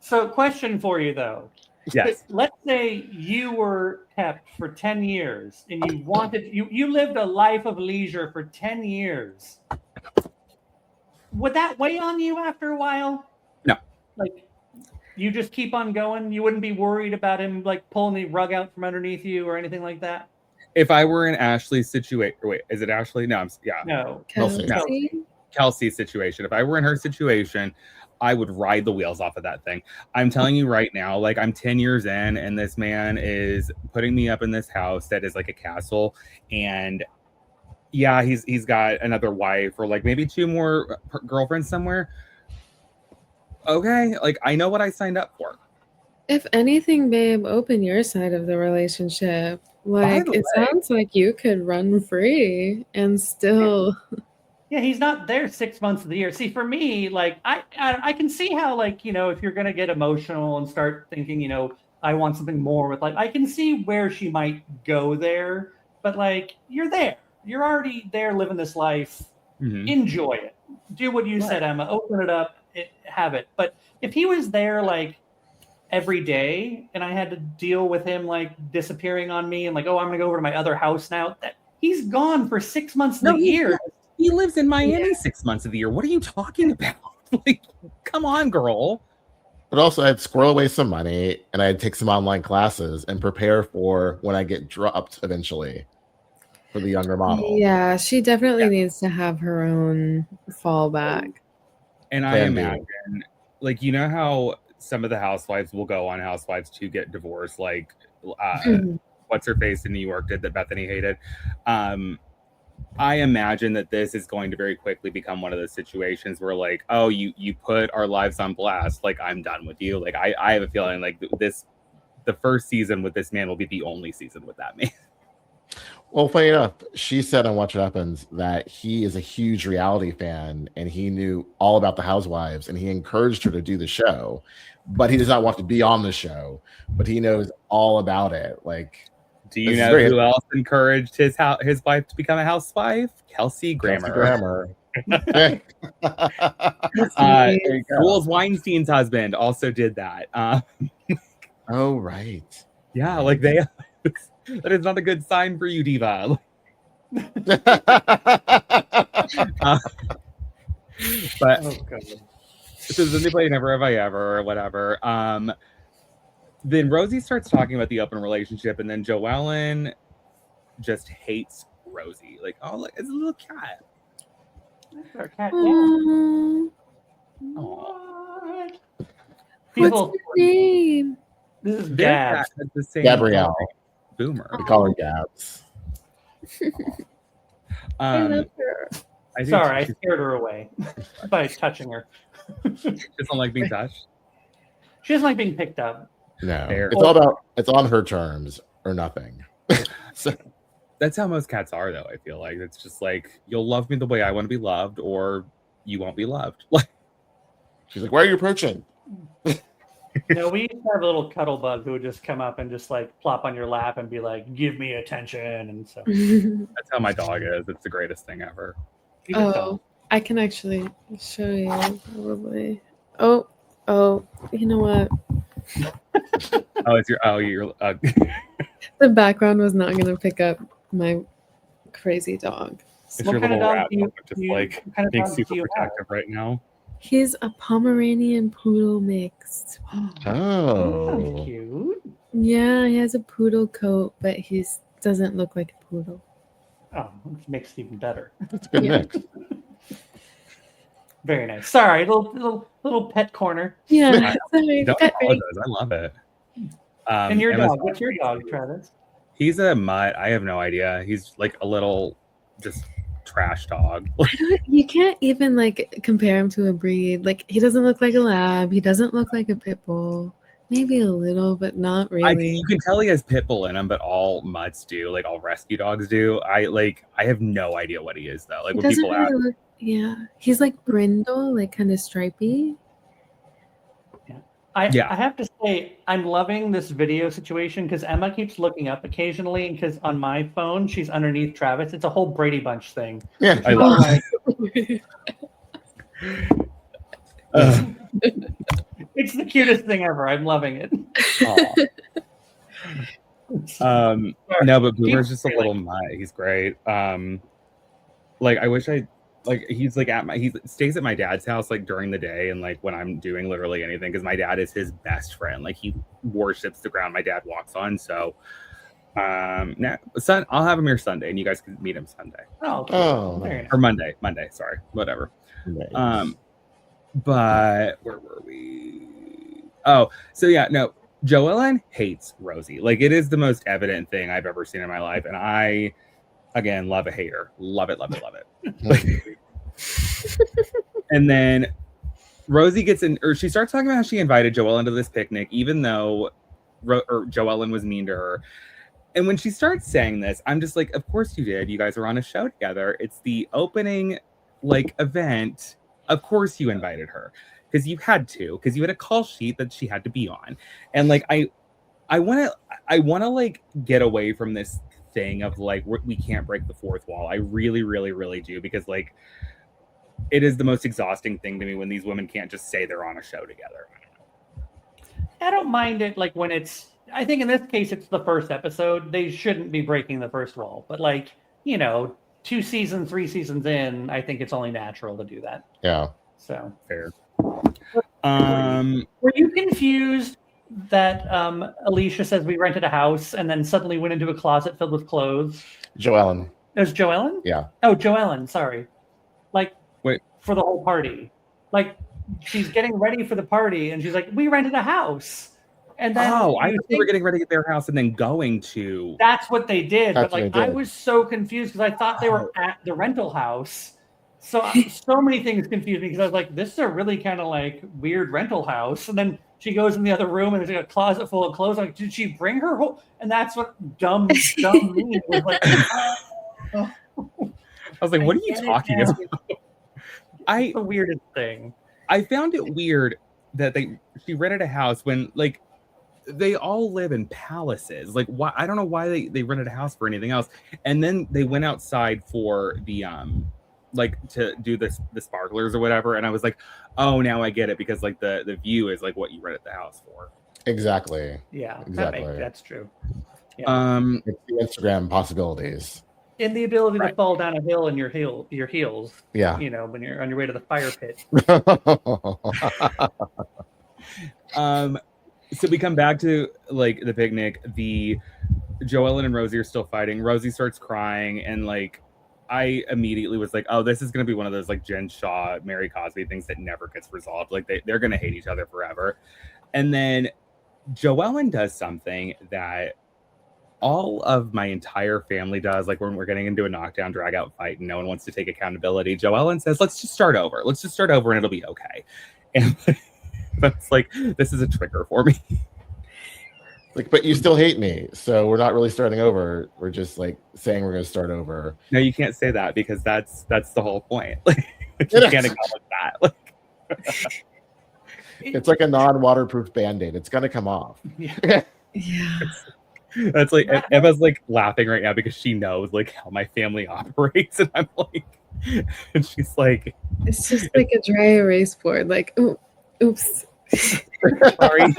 Speaker 3: So question for you though.
Speaker 1: Yes.
Speaker 3: Let's say you were kept for 10 years and you lived a life of leisure for 10 years. Would that weigh on you after a while?
Speaker 1: No.
Speaker 3: Like, you just keep on going? You wouldn't be worried about him like pulling the rug out from underneath you or anything like that?
Speaker 1: If I were in Ashley's situation, wait, is it Ashley? No,
Speaker 3: No.
Speaker 1: Kelsey's situation. If I were in her situation, I would ride the wheels off of that thing. I'm telling you right now, like I'm 10 years in, and this man is putting me up in this house that is like a castle, and yeah, he's got another wife or like maybe 2 more girlfriends somewhere. Okay, like I know what I signed up for.
Speaker 2: If anything, babe, open your side of the relationship. Like, it sounds like you could run free and still.
Speaker 3: Yeah, he's not there 6 months of the year. See, for me, like I can see how, like, if you're gonna get emotional and start thinking, I want something more with, like, I can see where she might go there, but like you're there. You're already there living this life. Mm-hmm. Enjoy it. Do what you said, Emma. Open it up, have it. But if he was there like every day and I had to deal with him like disappearing on me and like, oh, I'm gonna go over to my other house now, that he's gone for 6 months of the year.
Speaker 1: He lives in Miami 6 months of the year. What are you talking about? Like, come on, girl.
Speaker 4: But also, I'd squirrel away some money and I'd take some online classes and prepare for when I get dropped eventually for the younger model.
Speaker 2: Yeah, she definitely needs to have her own fallback.
Speaker 1: And I imagine, like, how some of the housewives will go on Housewives to get divorced, like what's her face in New York did that Bethany hated. I imagine that this is going to very quickly become one of those situations where, like, oh, you put our lives on blast. Like, I'm done with you. Like, I have a feeling like the first season with this man will be the only season with that man.
Speaker 4: Well, funny enough, she said on Watch What Happens that he is a huge reality fan and he knew all about the Housewives and he encouraged her to do the show, but he does not want to be on the show, but he knows all about it. Like,
Speaker 1: do you know who else encouraged his wife to become a housewife? Kelsey Grammer. Jules Weinstein's husband also did that.
Speaker 4: Oh, right.
Speaker 1: Yeah, like that is not a good sign for you, Diva. But so then they play Never Have I Ever or whatever. Then Rosie starts talking about the open relationship, and then Joellen just hates Rosie. Like, oh, look, it's a little cat.
Speaker 3: That's our cat.
Speaker 2: What?
Speaker 3: People,
Speaker 2: What's her name?
Speaker 3: this is
Speaker 1: Their
Speaker 3: Gab.
Speaker 1: cat has the same
Speaker 4: Gabrielle.
Speaker 1: Boomer.
Speaker 4: We call her Gabs.
Speaker 2: I love her.
Speaker 3: Sorry, I scared her away by touching her.
Speaker 1: She doesn't like being touched.
Speaker 3: She doesn't like being picked up.
Speaker 4: No,
Speaker 1: Fair.
Speaker 4: it's all about, it's on her terms or nothing. So
Speaker 1: That's how most cats are, though. I feel like it's just like, you'll love me the way I want to be loved, or you won't be loved. Like,
Speaker 4: she's like, why are you approaching?
Speaker 3: No, we used to have a little cuddle bug who would just come up and just like plop on your lap and be like, give me attention. And so
Speaker 1: that's how my dog is. It's the greatest thing ever.
Speaker 2: Oh, I can actually show you probably. Oh, you know what?
Speaker 1: Oh, it's your
Speaker 2: The background was not going to pick up my crazy dog.
Speaker 1: it's
Speaker 3: What
Speaker 1: your
Speaker 3: kind of
Speaker 1: little
Speaker 3: dog
Speaker 1: rat
Speaker 3: do you-
Speaker 1: just
Speaker 3: do you-
Speaker 1: like
Speaker 3: what kind of
Speaker 1: being
Speaker 3: dog do
Speaker 1: super
Speaker 3: you
Speaker 1: protective right now.
Speaker 2: He's a Pomeranian poodle mixed.
Speaker 4: Oh,
Speaker 3: Cute.
Speaker 2: Yeah, he has a poodle coat, but he doesn't look like a poodle.
Speaker 3: Oh, it makes it even better.
Speaker 4: that's a good
Speaker 2: Yeah.
Speaker 4: mix.
Speaker 3: Very nice. Sorry, little pet corner.
Speaker 2: Yeah, sorry,
Speaker 1: Don't
Speaker 2: pet break.
Speaker 1: apologize. I love it.
Speaker 3: And your
Speaker 1: Emma's
Speaker 3: dog? What's your dog, Travis?
Speaker 1: He's a mutt. I have no idea. He's like a little just trash dog.
Speaker 2: You can't even like compare him to a breed. Like he doesn't look like a lab. He doesn't look like a pit bull. Maybe a little, but not really.
Speaker 1: You can tell he has pit bull in him, but all mutts do. Like all rescue dogs do. I have no idea what he is though. Like
Speaker 2: He
Speaker 1: when
Speaker 2: doesn't
Speaker 1: people ask,
Speaker 2: really look. Yeah, he's like brindle, like kind of stripy.
Speaker 3: I
Speaker 1: Yeah.
Speaker 3: have to say, I'm loving this video situation because Emma keeps looking up occasionally, because on my phone, she's underneath Travis. It's a whole Brady Bunch thing.
Speaker 4: Yeah,
Speaker 1: I love
Speaker 3: It's the cutest thing ever. I'm loving it.
Speaker 1: no, but Boomer's just a little mutt. He's great. Like I wish he's like he stays at my dad's house like during the day and like when I'm doing literally anything, because my dad is his best friend. Like he worships the ground my dad walks on. So I'll have him here Sunday and you guys can meet him Sunday.
Speaker 3: Oh, very nice.
Speaker 1: Or Monday, sorry, whatever.
Speaker 4: nice.
Speaker 1: But where were we? Oh, so yeah, no, Joellen hates Rosie. Like it is the most evident thing I've ever seen in my life, and I again love a hater. Love it. And then Rosie gets in, or she starts talking about how she invited Joellen to this picnic, even though Joellen was mean to her. And when she starts saying this, I'm just like, of course you did. You guys are on a show together. It's the opening like event. Of course you invited her because you had to, because you had a call sheet that she had to be on. And like, I want to like get away from this thing of like, we can't break the fourth wall. I really, really, really do, because like, it is the most exhausting thing to me when these women can't just say they're on a show together.
Speaker 3: I don't mind it like when it's, I think in this case it's the first episode. They shouldn't be breaking the first wall. But like, 2 seasons, 3 seasons in, I think it's only natural to do that.
Speaker 4: Yeah.
Speaker 3: So
Speaker 1: Fair.
Speaker 3: were you confused that Alicia says we rented a house and then suddenly went into a closet filled with clothes?
Speaker 4: Joellen.
Speaker 3: There's Joellen?
Speaker 4: Yeah.
Speaker 3: Oh, Joellen, sorry. Like,
Speaker 1: wait,
Speaker 3: for the whole party. Like, she's getting ready for the party and she's like, we rented a house. And then
Speaker 1: I
Speaker 3: you
Speaker 1: thought they were
Speaker 3: think
Speaker 1: getting ready to get their house and then going to.
Speaker 3: that's what they did.
Speaker 4: That's
Speaker 3: But like,
Speaker 4: what they
Speaker 3: I
Speaker 4: did.
Speaker 3: was so confused because I thought they were at the rental house. So many things confused me because I was like, this is a really kind of like weird rental house. And then she goes in the other room and there's like a closet full of clothes. Like, did she bring her whole? And that's what dumb me was like.
Speaker 1: I was like, what are you talking about?
Speaker 3: It's the weirdest thing.
Speaker 1: I found it weird that she rented a house when like they all live in palaces. Like, why? I don't know why they rented a house for anything else. And then they went outside for the like to do the sparklers or whatever. And I was like, oh, now I get it, because like the view is like what you rented the house for.
Speaker 4: Exactly.
Speaker 3: Yeah,
Speaker 4: Exactly.
Speaker 3: that's true. Yeah.
Speaker 4: It's the Instagram possibilities.
Speaker 3: And the ability to fall down a hill in your heels.
Speaker 4: Yeah.
Speaker 3: You know, when you're on your way to the fire pit.
Speaker 1: So we come back to like the picnic. The Joellen and Rosie are still fighting. Rosie starts crying, and like I immediately was like, oh, this is gonna be one of those like Jen Shaw, Mary Cosby things that never gets resolved. Like they're gonna hate each other forever. And then Joellen does something that all of my entire family does, like when we're getting into a knockdown, drag out fight and no one wants to take accountability. Joellen says, let's just start over. Let's just start over and it'll be okay. And that's like, this is a trigger for me.
Speaker 4: Like, but you still hate me, so we're not really starting over. We're just like saying we're going to start over.
Speaker 1: No, you can't say that, because that's the whole point. Like, you can't acknowledge that. Like,
Speaker 4: it's like a non-waterproof Band-Aid. It's going to come off.
Speaker 2: Yeah.
Speaker 1: That's like Emma's like laughing right now because she knows like how my family operates, and I'm like, and she's like,
Speaker 2: It's just like a dry erase board. Like, oops.
Speaker 1: sorry.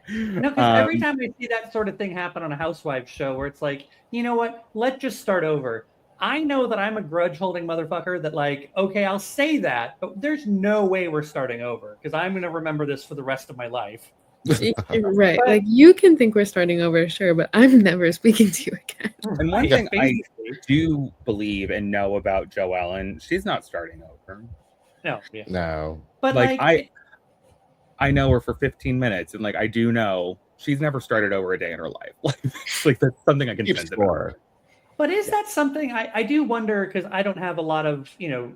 Speaker 3: No, because every time I see that sort of thing happen on a Housewives show where it's like, you know what, let's just start over. I know that I'm a grudge-holding motherfucker that like, okay, I'll say that, but there's no way we're starting over because I'm going to remember this for the rest of my life.
Speaker 2: Right. But, like, you can think we're starting over, sure, but I'm never speaking to you again.
Speaker 1: And one thing I do believe and know about Joellen, she's not starting over.
Speaker 3: No. Yeah.
Speaker 4: No.
Speaker 3: But
Speaker 1: like I know her for 15 minutes, and like I do know she's never started over a day in her life. Like that's something I can sense about her.
Speaker 3: But is that something I do wonder, because I don't have a lot of, you know,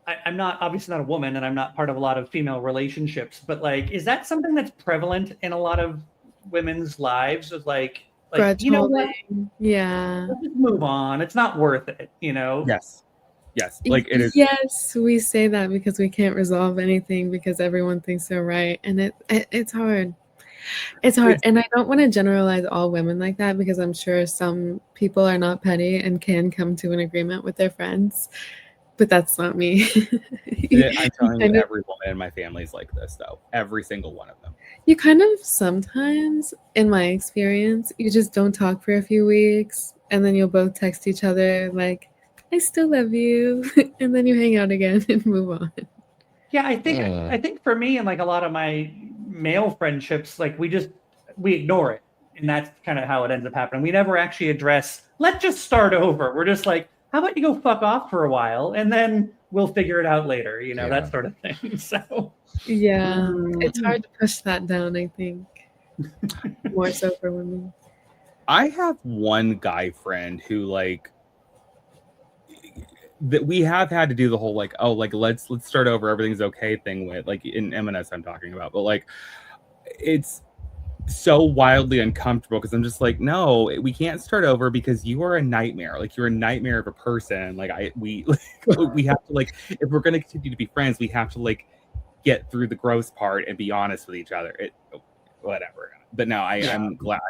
Speaker 3: I'm not obviously not a woman and I'm not part of a lot of female relationships, but like, is that something that's prevalent in a lot of women's lives? Of like you know what?
Speaker 2: Yeah.
Speaker 3: Let's just move on. It's not worth it, you know?
Speaker 1: Yes. Like it is.
Speaker 2: Yes, we say that because we can't resolve anything because everyone thinks they're right. And it's hard. It's hard. And I don't want to generalize all women like that, because I'm sure some people are not petty and can come to an agreement with their friends. But that's not me.
Speaker 1: I'm telling you, every woman in my family is like this, though. Every single one of them.
Speaker 2: You kind of sometimes, in my experience, you just don't talk for a few weeks, and then you'll both text each other like, I still love you. And then you hang out again and move on.
Speaker 3: Yeah, I think for me and like a lot of my male friendships, like we ignore it. And that's kind of how it ends up happening. We never actually address, let's just start over. We're just like, how about you go fuck off for a while and then we'll figure it out later, you know, that sort of thing. So
Speaker 2: yeah, it's hard to push that down, I think. More so for women.
Speaker 1: I have one guy friend who like that we have had to do the whole like, oh, like let's start over, everything's okay thing with, like in M&S I'm talking about, but like it's so wildly uncomfortable because I'm just like, no, we can't start over because you are a nightmare. Like you're a nightmare of a person. Like we have to, like, if we're going to continue to be friends, we have to like get through the gross part and be honest with each other. Whatever. But no, I'm glad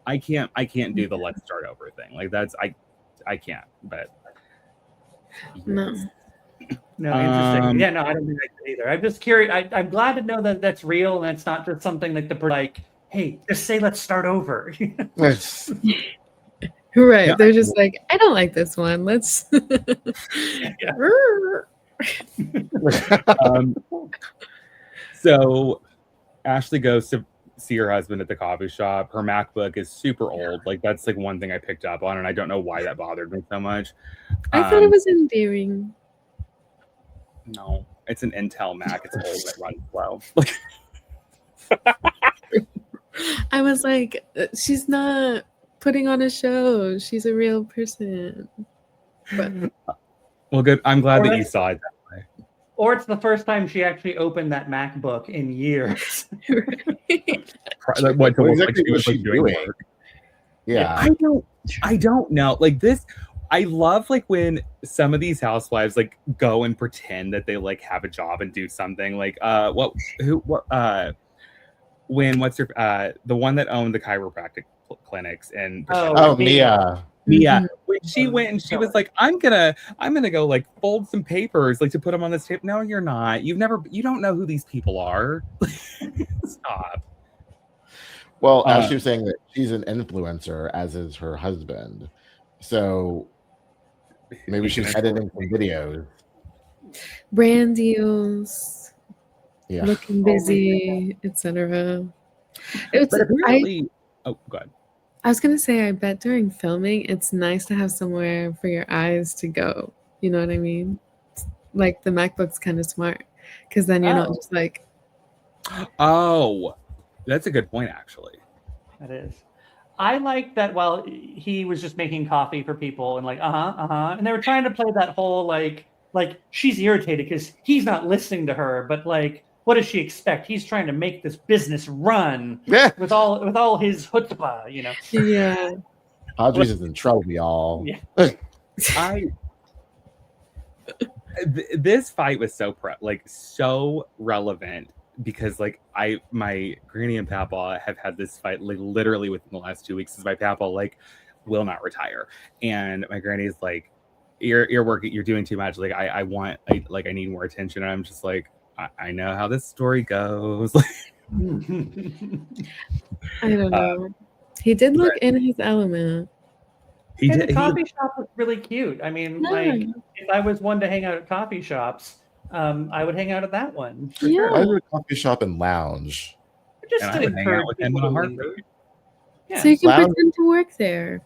Speaker 1: I can't do the let's start over thing. Like that's, I can't, but
Speaker 2: no.
Speaker 3: No, interesting. Yeah, no, I don't think I can either. I'm just curious. I'm glad to know that that's real and it's not just something like like, hey, just say let's start over.
Speaker 2: Right.
Speaker 1: Yeah.
Speaker 2: They're just like, I don't like this one. Let's
Speaker 1: So Ashley goes to see her husband at the coffee shop. Her MacBook is super old. Like that's like one thing I picked up on, and I don't know why that bothered me so much.
Speaker 2: I thought it was endearing.
Speaker 1: No, it's an Intel Mac. It's old. It runs slow.
Speaker 2: I was like, she's not putting on a show. She's a real person. But
Speaker 1: Well, good. I'm glad
Speaker 3: Or
Speaker 1: that you
Speaker 3: that's-
Speaker 1: saw it that way.
Speaker 3: Or it's the first time she actually opened that MacBook in years.
Speaker 1: Like, what to
Speaker 4: What
Speaker 1: look like
Speaker 4: exactly
Speaker 1: she
Speaker 4: was
Speaker 1: was
Speaker 4: she
Speaker 1: like doing
Speaker 4: doing?
Speaker 1: work.
Speaker 4: Yeah.
Speaker 1: I don't know. Like this, I love like when some of these housewives like go and pretend that they like have a job and do something. Like what's her the one that owned the chiropractic clinics and
Speaker 4: Oh, Mia.
Speaker 1: Mia, when she went and she was like, I'm gonna go like fold some papers like to put them on this tape. No, you're not. You don't know who these people are. Stop.
Speaker 4: Well, as she was saying that she's an influencer, as is her husband. So maybe she's editing some videos.
Speaker 2: Brand deals,
Speaker 4: Yeah.
Speaker 2: looking busy, etc. It's
Speaker 1: But apparently, oh, go ahead.
Speaker 2: I was gonna say, I bet during filming, it's nice to have somewhere for your eyes to go. You know what I mean? Like the MacBook's kind of smart because then you're not just like.
Speaker 1: Oh, that's a good point, actually.
Speaker 3: That is. I like that while he was just making coffee for people and like, and they were trying to play that whole like she's irritated because he's not listening to her, but like, what does she expect? He's trying to make this business run with all his chutzpah, you know.
Speaker 2: Yeah.
Speaker 4: Audrey's is in trouble, y'all.
Speaker 3: Yeah.
Speaker 1: This fight was so so relevant because like my granny and papa have had this fight like literally within the last 2 weeks, since my papa like will not retire, and my granny's like, you're working, you're doing too much, like I need more attention, and I'm just like, I know how this story goes.
Speaker 2: I don't know. He did look in his element.
Speaker 3: The coffee shop was really cute. I mean, like, if I was one to hang out at coffee shops, I would hang out at that one.
Speaker 2: Yeah.
Speaker 4: I would a coffee shop and lounge.
Speaker 3: Just
Speaker 1: and
Speaker 3: to
Speaker 1: I would hang out with him in a heartbeat.
Speaker 2: Yeah. So you can pretend to work there.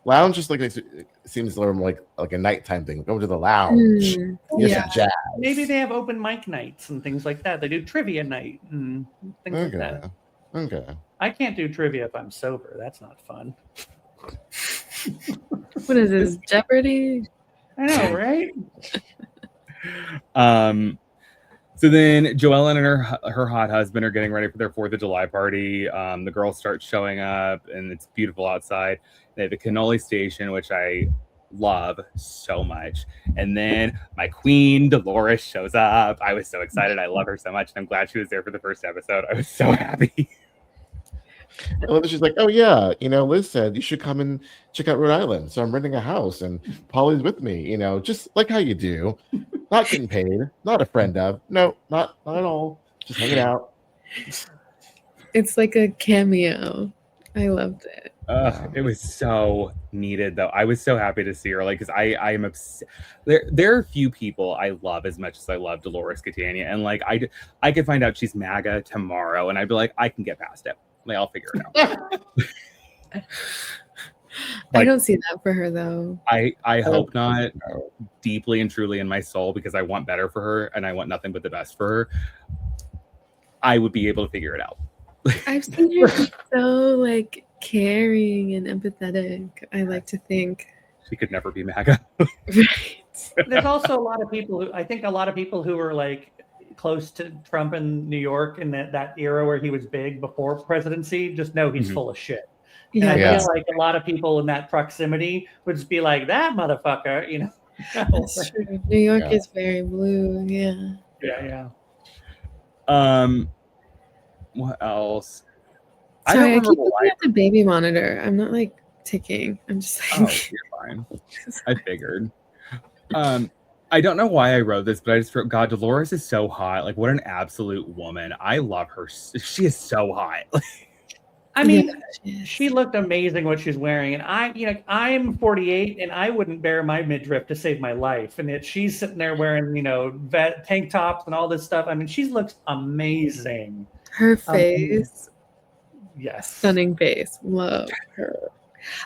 Speaker 4: Lounge just like it seems like a nighttime thing. Go to the lounge.
Speaker 2: Yeah.
Speaker 4: Jazz.
Speaker 3: Maybe they have open mic nights and things like that. They do trivia night and things like that.
Speaker 4: Okay.
Speaker 3: I can't do trivia if I'm sober. That's not fun.
Speaker 2: What is this, Jeopardy?
Speaker 3: I know, right?
Speaker 1: So then Joellen and her hot husband are getting ready for their 4th of July party. The girls start showing up, and it's beautiful outside. They have a cannoli station, which I love so much. And then my queen, Dolores, shows up. I was so excited. I love her so much, and I'm glad she was there for the first episode. I was so happy.
Speaker 4: And she's like, oh yeah, Liz said you should come and check out Rhode Island. So I'm renting a house and Polly's with me, just like how you do. Not getting paid, not a friend of. No, not at all. Just hanging out.
Speaker 2: It's like a cameo. I loved it.
Speaker 1: It was so needed, though. I was so happy to see her, like, because I am obsessed. There are few people I love as much as I love Dolores Catania, and like I could find out she's MAGA tomorrow, and I'd be like, I can get past it. Like, I'll figure it out.
Speaker 2: I don't see that for her, though.
Speaker 1: I hope not, deeply and truly in my soul, because I want better for her and I want nothing but the best for her. I would be able to figure it out.
Speaker 2: I've seen her be so like caring and empathetic. I like to think
Speaker 1: she could never be MAGA.
Speaker 2: Right.
Speaker 3: There's also a lot of people who were like close to Trump in New York in that era where he was big before presidency, just know he's full of shit. And I feel like a lot of people in that proximity would just be like, that motherfucker,
Speaker 2: That's true. New York is very blue.
Speaker 3: Yeah.
Speaker 1: What else?
Speaker 2: Sorry, I keep looking at the baby monitor. I'm not like ticking. I'm just like,
Speaker 1: you're fine. I figured. I don't know why I wrote this, but I just wrote, God, Dolores is so hot. Like, what an absolute woman. I love her. She is so hot.
Speaker 3: I mean, she looked amazing what she's wearing, and I'm 48, and I wouldn't bare my midriff to save my life, and yet she's sitting there wearing, tank tops and all this stuff. I mean, she looks amazing.
Speaker 2: Her face,
Speaker 3: yes,
Speaker 2: stunning face. Love her.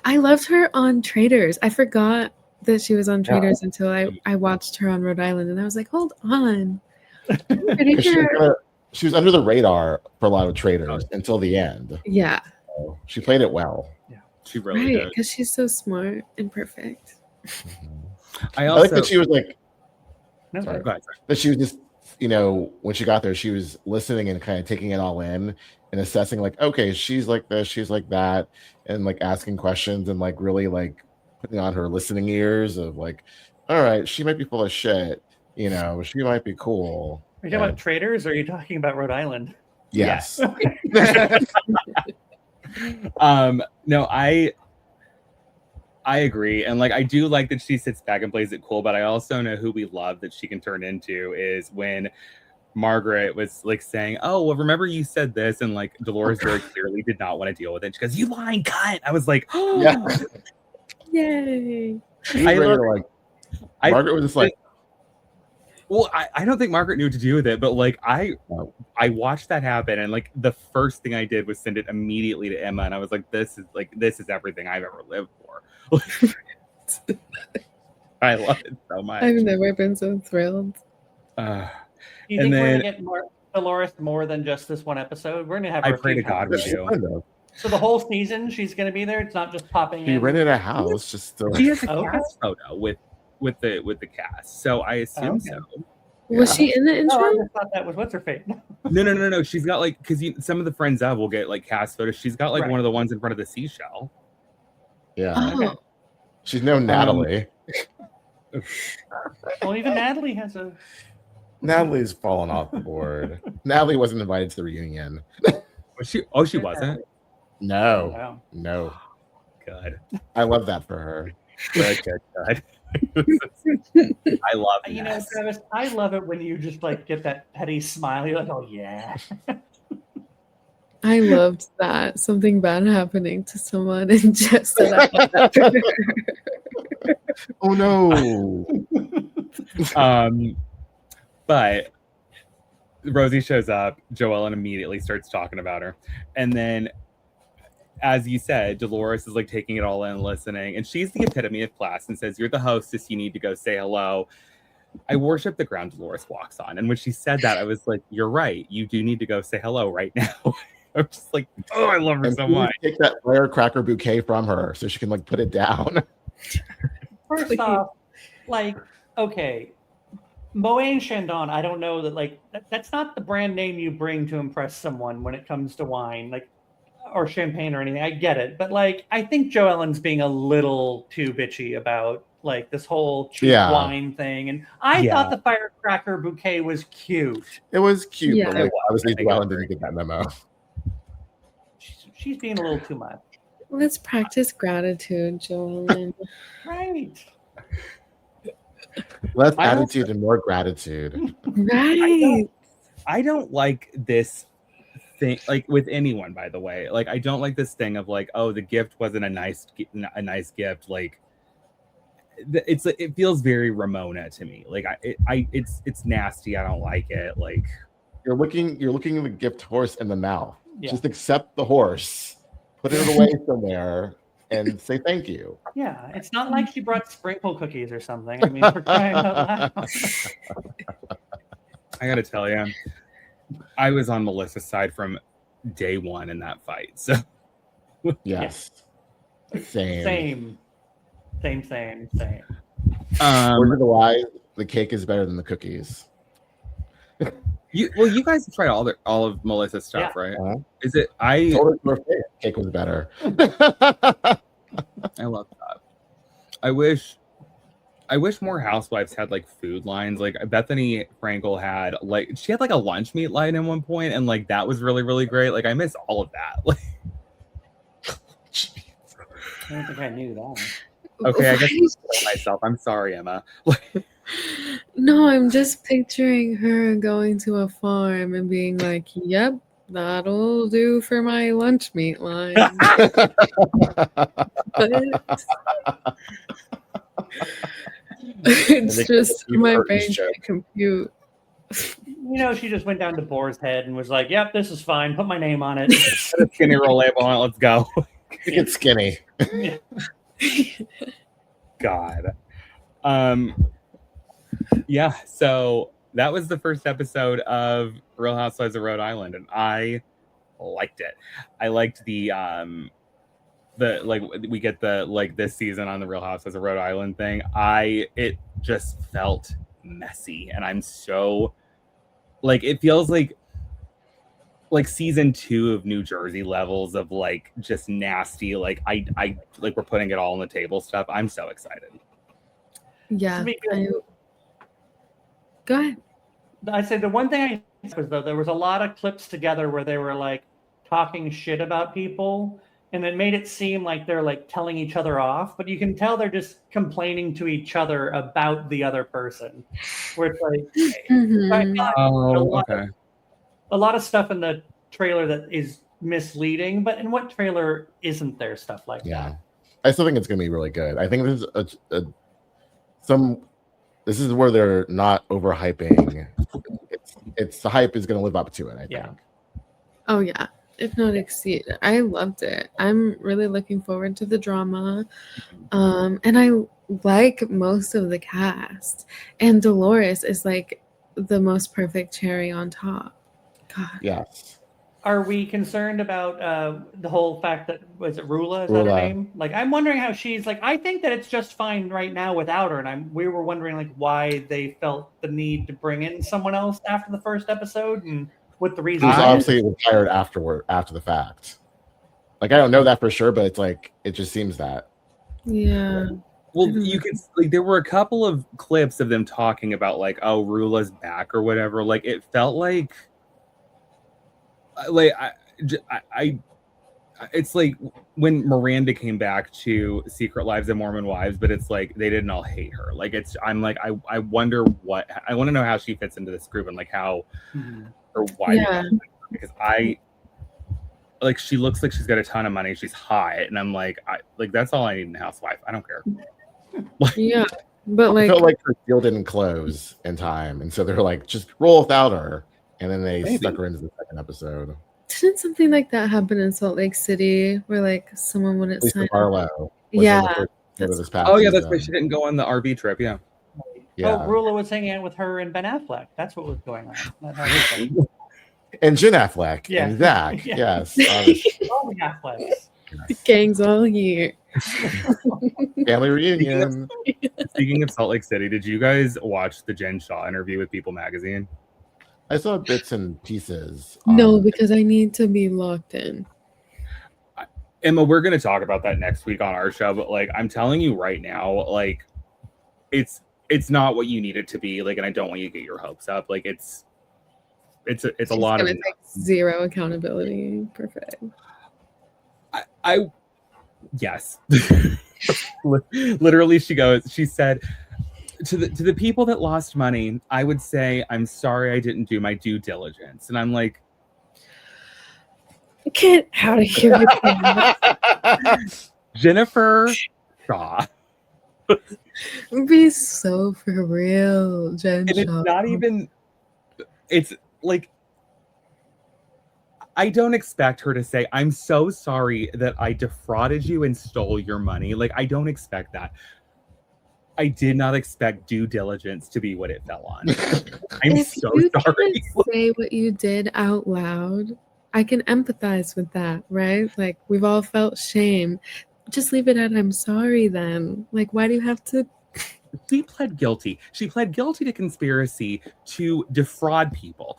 Speaker 2: I loved her on Traitors. I forgot that she was on Traitors until I watched her on Rhode Island, and I was like, hold on. I'm pretty sure.
Speaker 4: she was under the radar for a lot of traders until the end.
Speaker 2: Yeah.
Speaker 4: So she played it well.
Speaker 1: She really
Speaker 2: Right,
Speaker 1: did.
Speaker 2: because she's so smart and perfect.
Speaker 1: I
Speaker 4: I
Speaker 1: also
Speaker 4: like that she was like,
Speaker 3: No,
Speaker 4: sorry.
Speaker 1: Go ahead, sorry.
Speaker 4: that she was just, when she got there, she was listening and kind of taking it all in and assessing, like, okay, she's like this, she's like that, and like asking questions and like really like putting on her listening ears of like, all right, she might be full of shit, she might be cool.
Speaker 3: Are you talking about traders or are you talking about Rhode Island?
Speaker 4: Yes.
Speaker 1: No, I agree, and like I do like that she sits back and plays it cool, but I also know who we love that she can turn into is when Margaret was like saying, "Oh, well, remember you said this," and like Dolores very clearly did not want to deal with it. She goes, "You lying cunt!" I was like, "Oh,
Speaker 4: Yeah.
Speaker 2: Yay.
Speaker 4: Margaret was just like,
Speaker 1: well, I don't think Margaret knew what to do with it, but like I watched that happen, and like the first thing I did was send it immediately to Emma, and I was like, "This is everything I've ever lived for." I love it so much.
Speaker 2: I've never been so thrilled.
Speaker 3: Do you
Speaker 1: And
Speaker 3: think we're
Speaker 1: then-
Speaker 3: gonna get Dolores more than just this one episode? We're gonna have her
Speaker 1: I
Speaker 3: a
Speaker 1: pray
Speaker 3: few
Speaker 1: to God
Speaker 3: times.
Speaker 1: we do.
Speaker 3: So the whole season she's gonna be there. It's not just popping
Speaker 4: She
Speaker 3: in.
Speaker 4: rented a house just to
Speaker 1: She has a
Speaker 3: Okay.
Speaker 1: cast photo with the cast, so I assume
Speaker 3: Okay.
Speaker 1: so.
Speaker 2: Was she in the intro?
Speaker 3: Oh, I just thought that was what's her fate.
Speaker 1: No. She's got like because some of the friends of will get like cast photos. She's got like
Speaker 3: Right.
Speaker 1: one of the ones in front of the seashell.
Speaker 4: Yeah.
Speaker 2: Oh,
Speaker 3: Okay.
Speaker 4: She's no Natalie.
Speaker 3: Well, even Natalie has a.
Speaker 4: Natalie's fallen off the board. Natalie wasn't invited to the reunion.
Speaker 1: Was she? Oh, she wasn't.
Speaker 4: No.
Speaker 3: Wow.
Speaker 4: No.
Speaker 1: Good.
Speaker 4: I love that for her.
Speaker 1: Good. I love
Speaker 3: You know,
Speaker 1: this.
Speaker 3: Travis, I love it when you just like get that petty smile. You're like, oh yeah.
Speaker 2: I loved that. Something bad happening to someone and just so that.
Speaker 4: Oh no.
Speaker 1: But Rosie shows up. Joellen immediately starts talking about her, and then, as you said, Dolores is like taking it all in, listening, and she's the epitome of class and says, "You're the hostess. You need to go say hello." I worship the ground Dolores walks on, and when she said that, I was like, "You're right. You do need to go say hello right now." I'm just like, "Oh, I love her
Speaker 4: And
Speaker 1: so
Speaker 4: please
Speaker 1: much."
Speaker 4: take that firecracker bouquet from her so she can like put it down.
Speaker 3: First off, like, okay, Moet Chandon, I don't know that like that's not the brand name you bring to impress someone when it comes to wine, like or champagne or anything. I get it, but like I think Joellen's being a little too bitchy about like this whole cheap wine thing, and I thought the firecracker bouquet was cute.
Speaker 4: It was cute,
Speaker 2: Yeah.
Speaker 4: but like obviously
Speaker 1: I think
Speaker 4: Joellen
Speaker 1: it's
Speaker 4: didn't get that memo.
Speaker 3: She's being a little too much.
Speaker 2: Let's practice gratitude, Joellen.
Speaker 3: Right.
Speaker 4: Less
Speaker 1: I also-
Speaker 4: attitude and more gratitude.
Speaker 2: Right.
Speaker 1: I don't like this thing, like with anyone, by the way. Like, I don't like this thing of like, oh, the gift wasn't a nice gift. Like, it feels very Ramona to me. Like, it's nasty. I don't like it. Like,
Speaker 4: You're looking the gift horse in the mouth.
Speaker 3: Yeah.
Speaker 4: Just accept the horse, put it away somewhere, and say thank you.
Speaker 3: Yeah, it's not like she brought sprinkle cookies or something. I mean, for crying out loud.
Speaker 1: I gotta tell you, I was on Melissa's side from day one in that fight. So
Speaker 4: Yes. Same.
Speaker 3: Same.
Speaker 4: Word of the wise, the cake is better than the cookies.
Speaker 1: you guys have tried all of Melissa's stuff,
Speaker 3: Yeah.
Speaker 1: right?
Speaker 4: Uh-huh.
Speaker 1: Is it? I
Speaker 4: Told her to her face, cake was better.
Speaker 1: I love that. I wish more Housewives had like food lines. Like Bethany Frankel had she had like a lunch meat line at one point, and like that was really, really great. Like I miss all of that. Like,
Speaker 3: I don't think I knew that.
Speaker 1: okay, I guess
Speaker 2: Right?
Speaker 1: myself. I'm sorry, Emma.
Speaker 2: No, I'm just picturing her going to a farm and being like, yep, that'll do for my lunch meat line. It's just
Speaker 4: keep
Speaker 2: my
Speaker 4: Curtis
Speaker 2: brain
Speaker 4: joke.
Speaker 2: can't compute.
Speaker 3: You know, she just went down to Boar's Head and was like, "Yep, this is fine. Put my name on it."
Speaker 1: Put a skinny roll label on it. Let's go.
Speaker 4: Get skinny.
Speaker 1: God. Yeah. So That was the first episode of Real Housewives of Rhode Island, and I liked it. I liked the like we get the like this season on the Real Housewives of Rhode Island thing. It just felt messy, and I'm so like it feels like season 2 of New Jersey levels of like just nasty. Like I like we're putting it all on the table stuff. I'm so excited.
Speaker 2: Yeah. Go ahead.
Speaker 3: I said the one thing I was though there was a lot of clips together where they were like talking shit about people, and it made it seem like they're like telling each other off, but you can tell they're just complaining to each other about the other person. Where it's like,
Speaker 1: Okay.
Speaker 3: A lot of stuff in the trailer that is misleading, but in what trailer isn't there stuff like that?
Speaker 4: I still think it's gonna be really good. I think this is this is where they're not overhyping. It's the hype is gonna live up to it, I think.
Speaker 2: Oh yeah. If not exceed. I loved it. I'm really looking forward to the drama. And I like most of the cast. And Dolores is like the most perfect cherry on top. God.
Speaker 4: Yes.
Speaker 3: Are we concerned about the whole fact that was it Rula? Is that her name? Like, I'm wondering how she's like. I think that it's just fine right now without her, and we were wondering like why they felt the need to bring in someone else after the first episode and what the reason.
Speaker 4: She was obviously retired after the fact. Like I don't know that for sure, but it's like it just seems that.
Speaker 2: Yeah.
Speaker 1: Well, you could like there were a couple of clips of them talking about like, oh, Rula's back or whatever. Like it felt like it's like when Miranda came back to Secret Lives of Mormon Wives, but it's like they didn't all hate her. Like I'm like I wonder what I want to know how she fits into this group and like how or why.
Speaker 2: Yeah.
Speaker 1: Because like she looks like she's got a ton of money. She's hot, and I'm like that's all I need in a housewife. I don't care.
Speaker 2: Yeah, but like
Speaker 4: I felt like her deal didn't close in time, and so they're like just roll without her. And then they stuck her into the second episode.
Speaker 2: Didn't something like that happen in Salt Lake City where like someone wouldn't
Speaker 4: Lisa
Speaker 2: sign?
Speaker 4: Barlow.
Speaker 2: Yeah.
Speaker 4: This past
Speaker 1: oh yeah,
Speaker 4: season.
Speaker 1: that's why she didn't go on the RV trip. Yeah.
Speaker 3: Oh, Rula was hanging out with her and Ben Affleck. That's what was going on.
Speaker 4: And Jen Affleck.
Speaker 3: Yeah.
Speaker 4: And Zach.
Speaker 3: Yeah.
Speaker 4: Yes. Obviously.
Speaker 3: All the Afflecks.
Speaker 2: The gang's all here.
Speaker 4: Family reunion.
Speaker 1: Speaking of Salt Lake City, did you guys watch the Jen Shaw interview with People Magazine?
Speaker 4: I saw bits and pieces.
Speaker 2: No, because I need to be locked in.
Speaker 1: Emma, we're going to talk about that next week on our show, but like I'm telling you right now, like it's not what you need it to be. Like, and I don't want you to get your hopes up. Like it's a lot of
Speaker 2: take zero accountability. Perfect.
Speaker 1: I yes. Literally, she said to the people that lost money, I would say I'm sorry I didn't do my due diligence. And I'm like,
Speaker 2: Get out of here.
Speaker 1: Jennifer Shaw.
Speaker 2: Be so for real, Jen.
Speaker 1: And it's not even, it's like, I don't expect her to say, I'm so sorry that I defrauded you and stole your money. Like, I don't expect that. I did not expect due diligence to be what it fell on. I'm so sorry.
Speaker 2: Say what you did out loud. I can empathize with that, right? Like, we've all felt shame. Just leave it at I'm sorry then. Like, why do you have to?
Speaker 1: She pled guilty. She pled guilty to conspiracy to defraud people.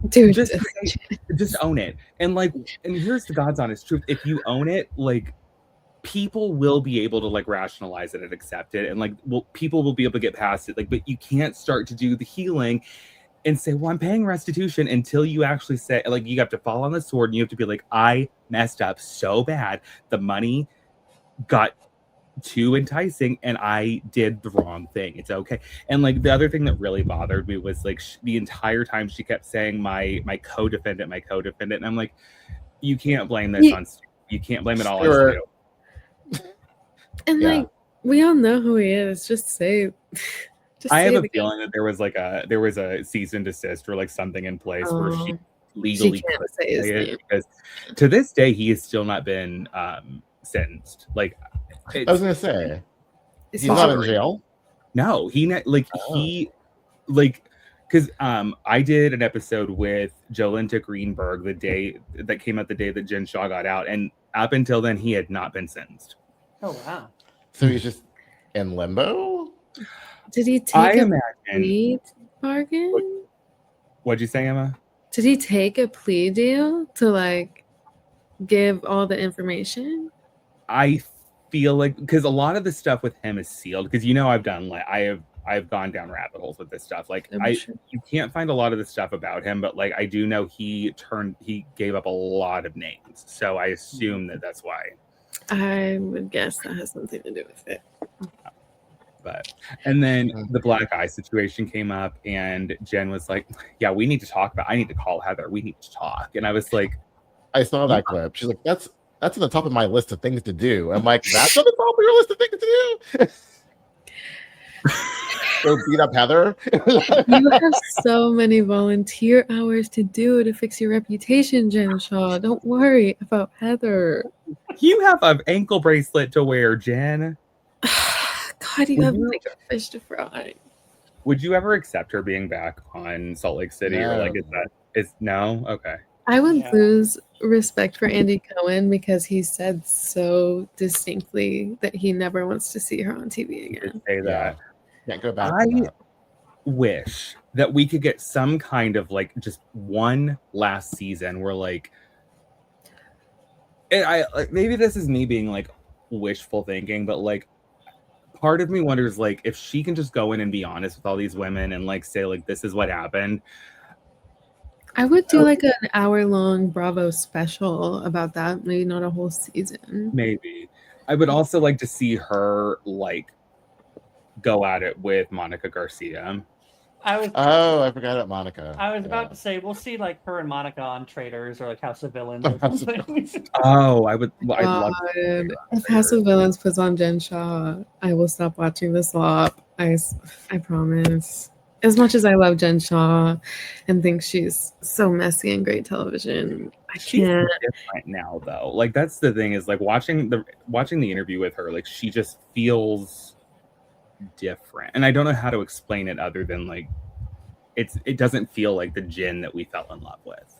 Speaker 2: Dude,
Speaker 1: just own it. And like, and here's the God's honest truth. If you own it, like, people will be able to like rationalize it and accept it. And like, well, people will be able to get past it. Like, but you can't start to do the healing and say, well, I'm paying restitution until you actually say, like, you have to fall on the sword and you have to be like, I messed up so bad. The money got too enticing and I did the wrong thing. It's okay. And like, the other thing that really bothered me was like the entire time she kept saying my co-defendant. And I'm like, you can't blame this on, you can't blame it all on you.
Speaker 2: And like, we all know who he is. Just say.
Speaker 1: I have a feeling that there was a cease and desist or like something in place where she legally
Speaker 2: can't say his name.
Speaker 1: Because to this day he has still not been sentenced. Like,
Speaker 4: I was gonna say, he's not in jail.
Speaker 1: No, he like, because I did an episode with Jolenta Greenberg the day that came out, the day that Jen Shaw got out, and up until then he had not been sentenced.
Speaker 3: Oh wow.
Speaker 4: So he's just in limbo.
Speaker 2: Did he take a
Speaker 1: imagine.
Speaker 2: plea bargain?
Speaker 1: What'd you say, Emma?
Speaker 2: Did he take a plea deal to like give all the information?
Speaker 1: I feel like, because a lot of the stuff with him is sealed, because I've done like I've gone down rabbit holes with this stuff. Like you can't find a lot of the stuff about him, but like I do know he gave up a lot of names, so I assume that's why.
Speaker 2: I would guess that has something to do with it.
Speaker 1: But and then the black eye situation came up, and Jen was like, "Yeah, we need to talk about. I need to call Heather. We need to talk." And I was like,
Speaker 4: I saw that clip. She's like, "That's on the top of my list of things to do." I'm like, "That's on the top of your list of things to do." Go beat up Heather.
Speaker 2: You have so many volunteer hours to do to fix your reputation, Jen Shaw. Don't worry about Heather.
Speaker 1: You have an ankle bracelet to wear, Jen.
Speaker 2: God, you have like a fish to fry.
Speaker 1: Would you ever accept her being back on Salt Lake City?
Speaker 4: No.
Speaker 1: Or like, is no? Okay.
Speaker 2: I would lose respect for Andy Cohen because he said so distinctly that he never wants to see her on TV again.
Speaker 1: Say that.
Speaker 4: Can't go back.
Speaker 1: I wish that we could get some kind of like just one last season where like, and I like, maybe this is me being like wishful thinking, but like part of me wonders like if she can just go in and be honest with all these women and like say like this is what happened.
Speaker 2: I would do like an hour-long Bravo special about that. Maybe not a whole season.
Speaker 1: Maybe. I would also like to see her like go at it with Monica Garcia.
Speaker 4: I forgot about Monica.
Speaker 3: I was about to say we'll see like her and Monica on Traitors or like House of Villains or something.
Speaker 1: Oh, I'd love
Speaker 2: to. If House of Villains puts on Jen Shaw, I will stop watching the slop. I promise. As much as I love Jen Shaw and think she's so messy and great television, I can't.
Speaker 1: She's different now, though. Like that's the thing is like watching the interview with her, like she just feels different, and I don't know how to explain it other than like it doesn't feel like the Jen that we fell in love with.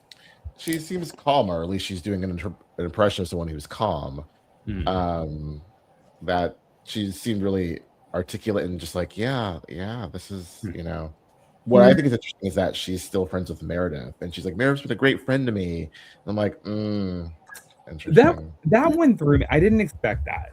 Speaker 4: She seems calmer. At least she's doing an impression of someone who's calm. That she seemed really articulate and just like, yeah, this is, what I think is interesting is that she's still friends with Meredith, and she's like, Meredith's been a great friend to me. And I'm like, interesting.
Speaker 1: That one threw me. I didn't expect that.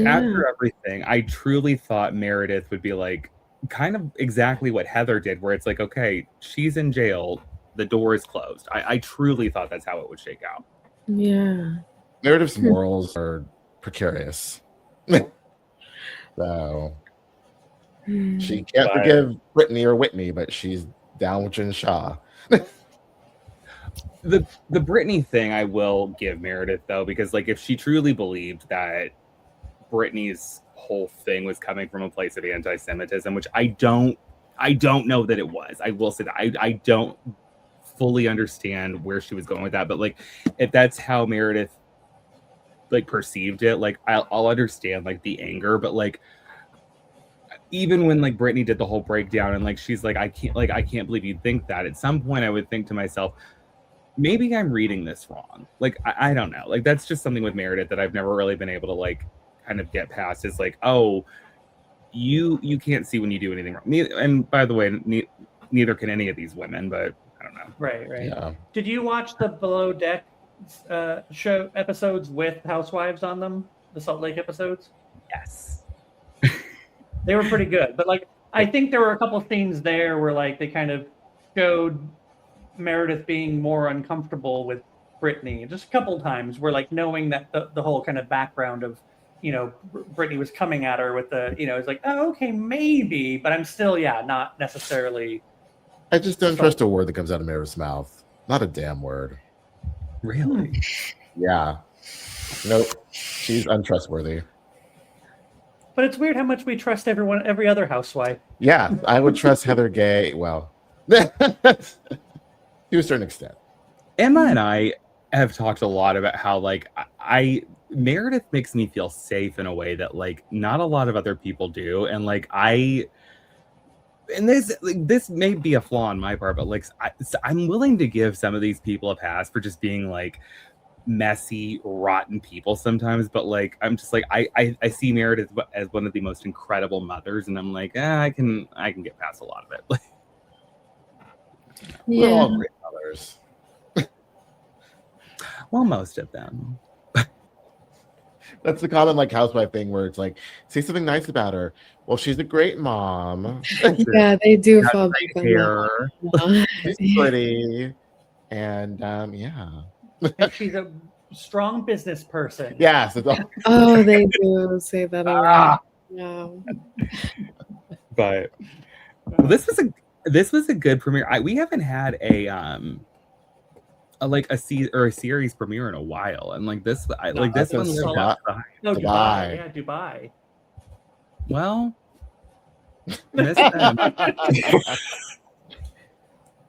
Speaker 1: After everything, I truly thought Meredith would be like kind of exactly what Heather did, where it's like, okay, she's in jail, the door is closed. I truly thought that's how it would shake out.
Speaker 2: Yeah.
Speaker 4: Meredith's morals are precarious. So she can't forgive Brittany or Whitney, but she's down with Jen Shaw.
Speaker 1: The Brittany thing I will give Meredith though, because like if she truly believed that Brittany's whole thing was coming from a place of anti-Semitism, which I don't know that it was. I will say that I don't fully understand where she was going with that, but like if that's how Meredith like perceived it, like I'll understand like the anger, but like even when like Brittany did the whole breakdown and like she's like I can't believe you'd think that, at some point I would think to myself, maybe I'm reading this wrong. Like I don't know, like that's just something with Meredith that I've never really been able to like kind of get past, is like, oh, you can't see when you do anything wrong. And by the way, neither can any of these women, but I don't know.
Speaker 3: Right.
Speaker 4: Yeah.
Speaker 3: Did you watch the Below Deck show episodes with Housewives on them, the Salt Lake episodes?
Speaker 1: Yes.
Speaker 3: They were pretty good, but like I think there were a couple scenes there where like they kind of showed Meredith being more uncomfortable with Brittany just a couple times, where like knowing that the whole kind of background of Brittany was coming at her with the it's like, oh, okay, maybe, but I'm still not necessarily.
Speaker 4: I just don't trust a word that comes out of Meredith's mouth. Not a damn word.
Speaker 1: Really?
Speaker 4: Yeah. Nope. She's untrustworthy.
Speaker 3: But it's weird how much we trust every other housewife.
Speaker 4: Yeah, I would trust Heather Gay. Well, to a certain extent.
Speaker 1: Emma and I have talked a lot about how like Meredith makes me feel safe in a way that like not a lot of other people do, and like and this may be a flaw on my part, but like I'm willing to give some of these people a pass for just being like messy, rotten people sometimes. But like I'm just like I see Meredith as one of the most incredible mothers, and I'm like, I can get past a lot of it.
Speaker 4: We're all great mothers.
Speaker 1: Well, most of them.
Speaker 4: That's the common like housewife thing where it's like, say something nice about her. Well, she's a great mom.
Speaker 2: Yeah, they do
Speaker 1: Got
Speaker 2: fall
Speaker 1: great
Speaker 2: back on
Speaker 1: hair.
Speaker 2: that.
Speaker 4: She's pretty. And yeah.
Speaker 3: And she's a strong business person.
Speaker 4: Yes. It's all-
Speaker 2: Oh, they do say that a lot. Wow.
Speaker 1: But this was a good premiere. We haven't had a series premiere in a while, and like this one
Speaker 3: No,
Speaker 1: lived up to the hype.
Speaker 3: No,
Speaker 4: Dubai.
Speaker 3: Dubai. Yeah, Dubai.
Speaker 1: Well, miss them.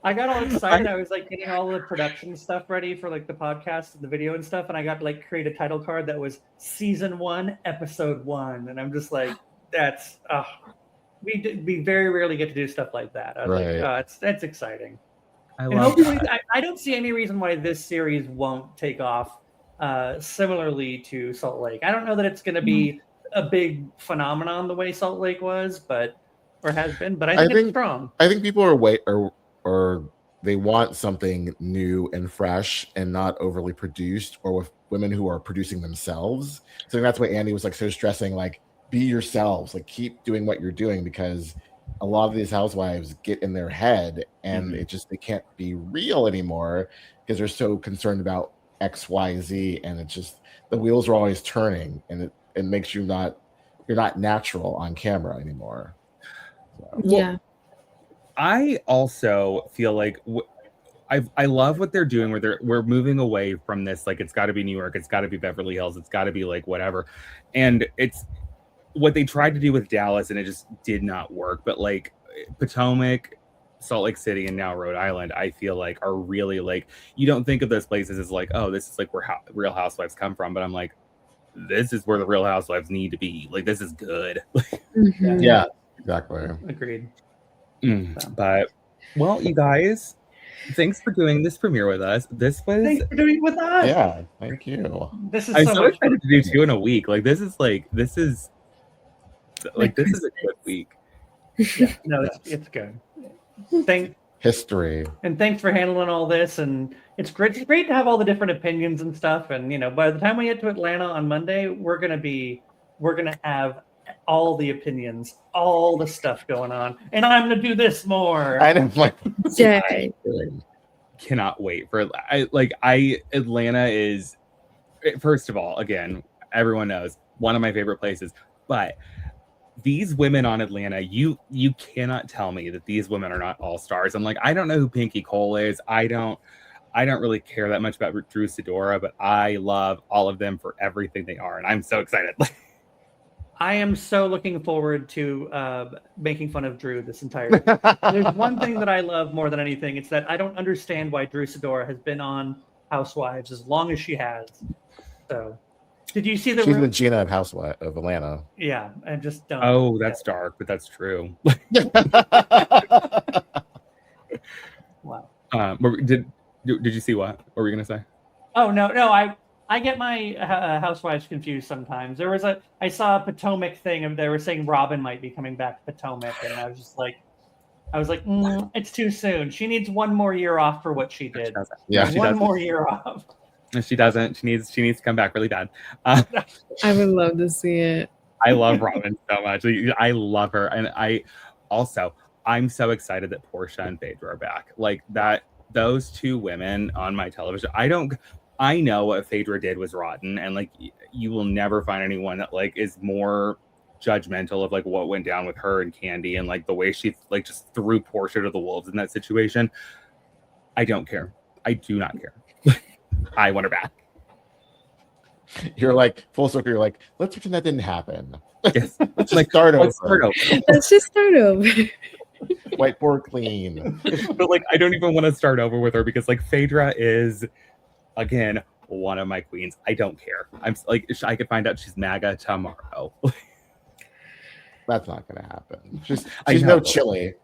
Speaker 3: I got all excited. I was like getting all the production stuff ready for like the podcast and the video and stuff, and I got to like create a title card that was season 1, episode 1, and I'm just like, that's we very rarely get to do stuff like that. I was
Speaker 4: Right.
Speaker 3: like, that's exciting.
Speaker 1: I
Speaker 3: And
Speaker 1: love
Speaker 3: hopefully,
Speaker 1: that.
Speaker 3: I don't see any reason why this series won't take off similarly to Salt Lake. I don't know that it's going to be a big phenomenon the way Salt Lake was, or has been, but I think it's strong.
Speaker 4: I think people are or they want something new and fresh and not overly produced, or with women who are producing themselves. So that's why Andy was like so stressing, like, be yourselves, like keep doing what you're doing, because a lot of these housewives get in their head and they can't be real anymore because they're so concerned about XYZ, and it's just the wheels are always turning, and it makes you're not natural on camera anymore. So.
Speaker 2: Yeah.
Speaker 1: I also feel like I love what they're doing, where we're moving away from this, like it's got to be New York, it's got to be Beverly Hills, it's got to be like whatever, and it's what they tried to do with Dallas, and it just did not work. But like Potomac, Salt Lake City, and now Rhode Island, I feel like are really like, you don't think of those places as like, oh, this is like where Real Housewives come from, but I'm like, this is where the Real Housewives need to be. Like, this is good.
Speaker 2: Mhm.
Speaker 4: Yeah, exactly.
Speaker 3: Agreed.
Speaker 1: But well, you guys, thanks for doing this premiere with us. This was
Speaker 3: Thanks for doing it with us.
Speaker 4: Yeah, thank you.
Speaker 3: This is
Speaker 1: I'm
Speaker 3: so
Speaker 1: so
Speaker 3: much
Speaker 1: excited to do 2 in a week. Like this is a good week.
Speaker 3: Yeah, no, it's good.
Speaker 4: History.
Speaker 3: And thanks for handling all this. And it's great to have all the different opinions and stuff. And by the time we get to Atlanta on Monday, we're gonna have all the opinions, all the stuff going on, and I'm gonna do this more.
Speaker 4: I know, like,
Speaker 2: Yay.
Speaker 1: Cannot wait for Atlanta is, first of all, again, everyone knows, one of my favorite places, but these women on Atlanta, you cannot tell me that these women are not all stars. I'm like, I don't know who Pinky Cole is. I don't really care that much about Drew Sidora, but I love all of them for everything they are, and I'm so excited.
Speaker 3: I am so looking forward to making fun of Drew this entire thing. There's one thing that I love more than anything. It's that I don't understand why Drew Sidora has been on Housewives as long as she has. So, did you see the...
Speaker 4: She's the Gina of Housewives of Atlanta.
Speaker 3: Yeah, I just don't...
Speaker 1: Oh, that's dark, but that's true.
Speaker 3: Wow.
Speaker 1: Did you see what were we going to say?
Speaker 3: Oh, no, I get my Housewives confused sometimes. I saw a Potomac thing, and they were saying Robin might be coming back to Potomac, and I was like, it's too soon. She needs 1 more year off for what she did.
Speaker 4: Yeah,
Speaker 3: one more year off.
Speaker 1: If she doesn't, she needs to come back really bad.
Speaker 2: I would love to see it.
Speaker 1: I love Robin so much. I love her, and I'm so excited that Portia and Phaedra are back. Like that, those 2 women on my television. I know what Phaedra did was rotten, and like you will never find anyone that like is more judgmental of like what went down with her and Candy, and like the way she like just threw Portia to the wolves in that situation. I don't care. I do not care. I want her back.
Speaker 4: You're like full circle. You're like, let's pretend that didn't happen.
Speaker 1: Yes.
Speaker 4: Let's just start over.
Speaker 2: Let's just start over.
Speaker 4: Whiteboard clean.
Speaker 1: But like, I don't even want to start over with her because like Phaedra is, again, one of my queens. I don't care. I'm like, I could find out she's MAGA tomorrow.
Speaker 4: That's not gonna happen. She's
Speaker 1: I
Speaker 4: no
Speaker 1: know.
Speaker 4: chili.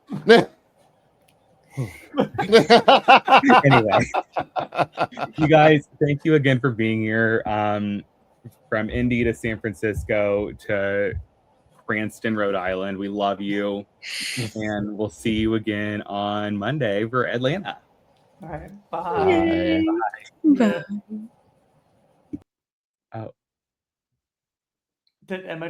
Speaker 1: Anyway, you guys, thank you again for being here. From Indy to San Francisco to Cranston, Rhode Island. We love you. And we'll see you again on Monday for Atlanta.
Speaker 3: All right.
Speaker 4: Bye.
Speaker 2: Bye.
Speaker 3: Yeah.
Speaker 1: Oh.
Speaker 3: Did Emma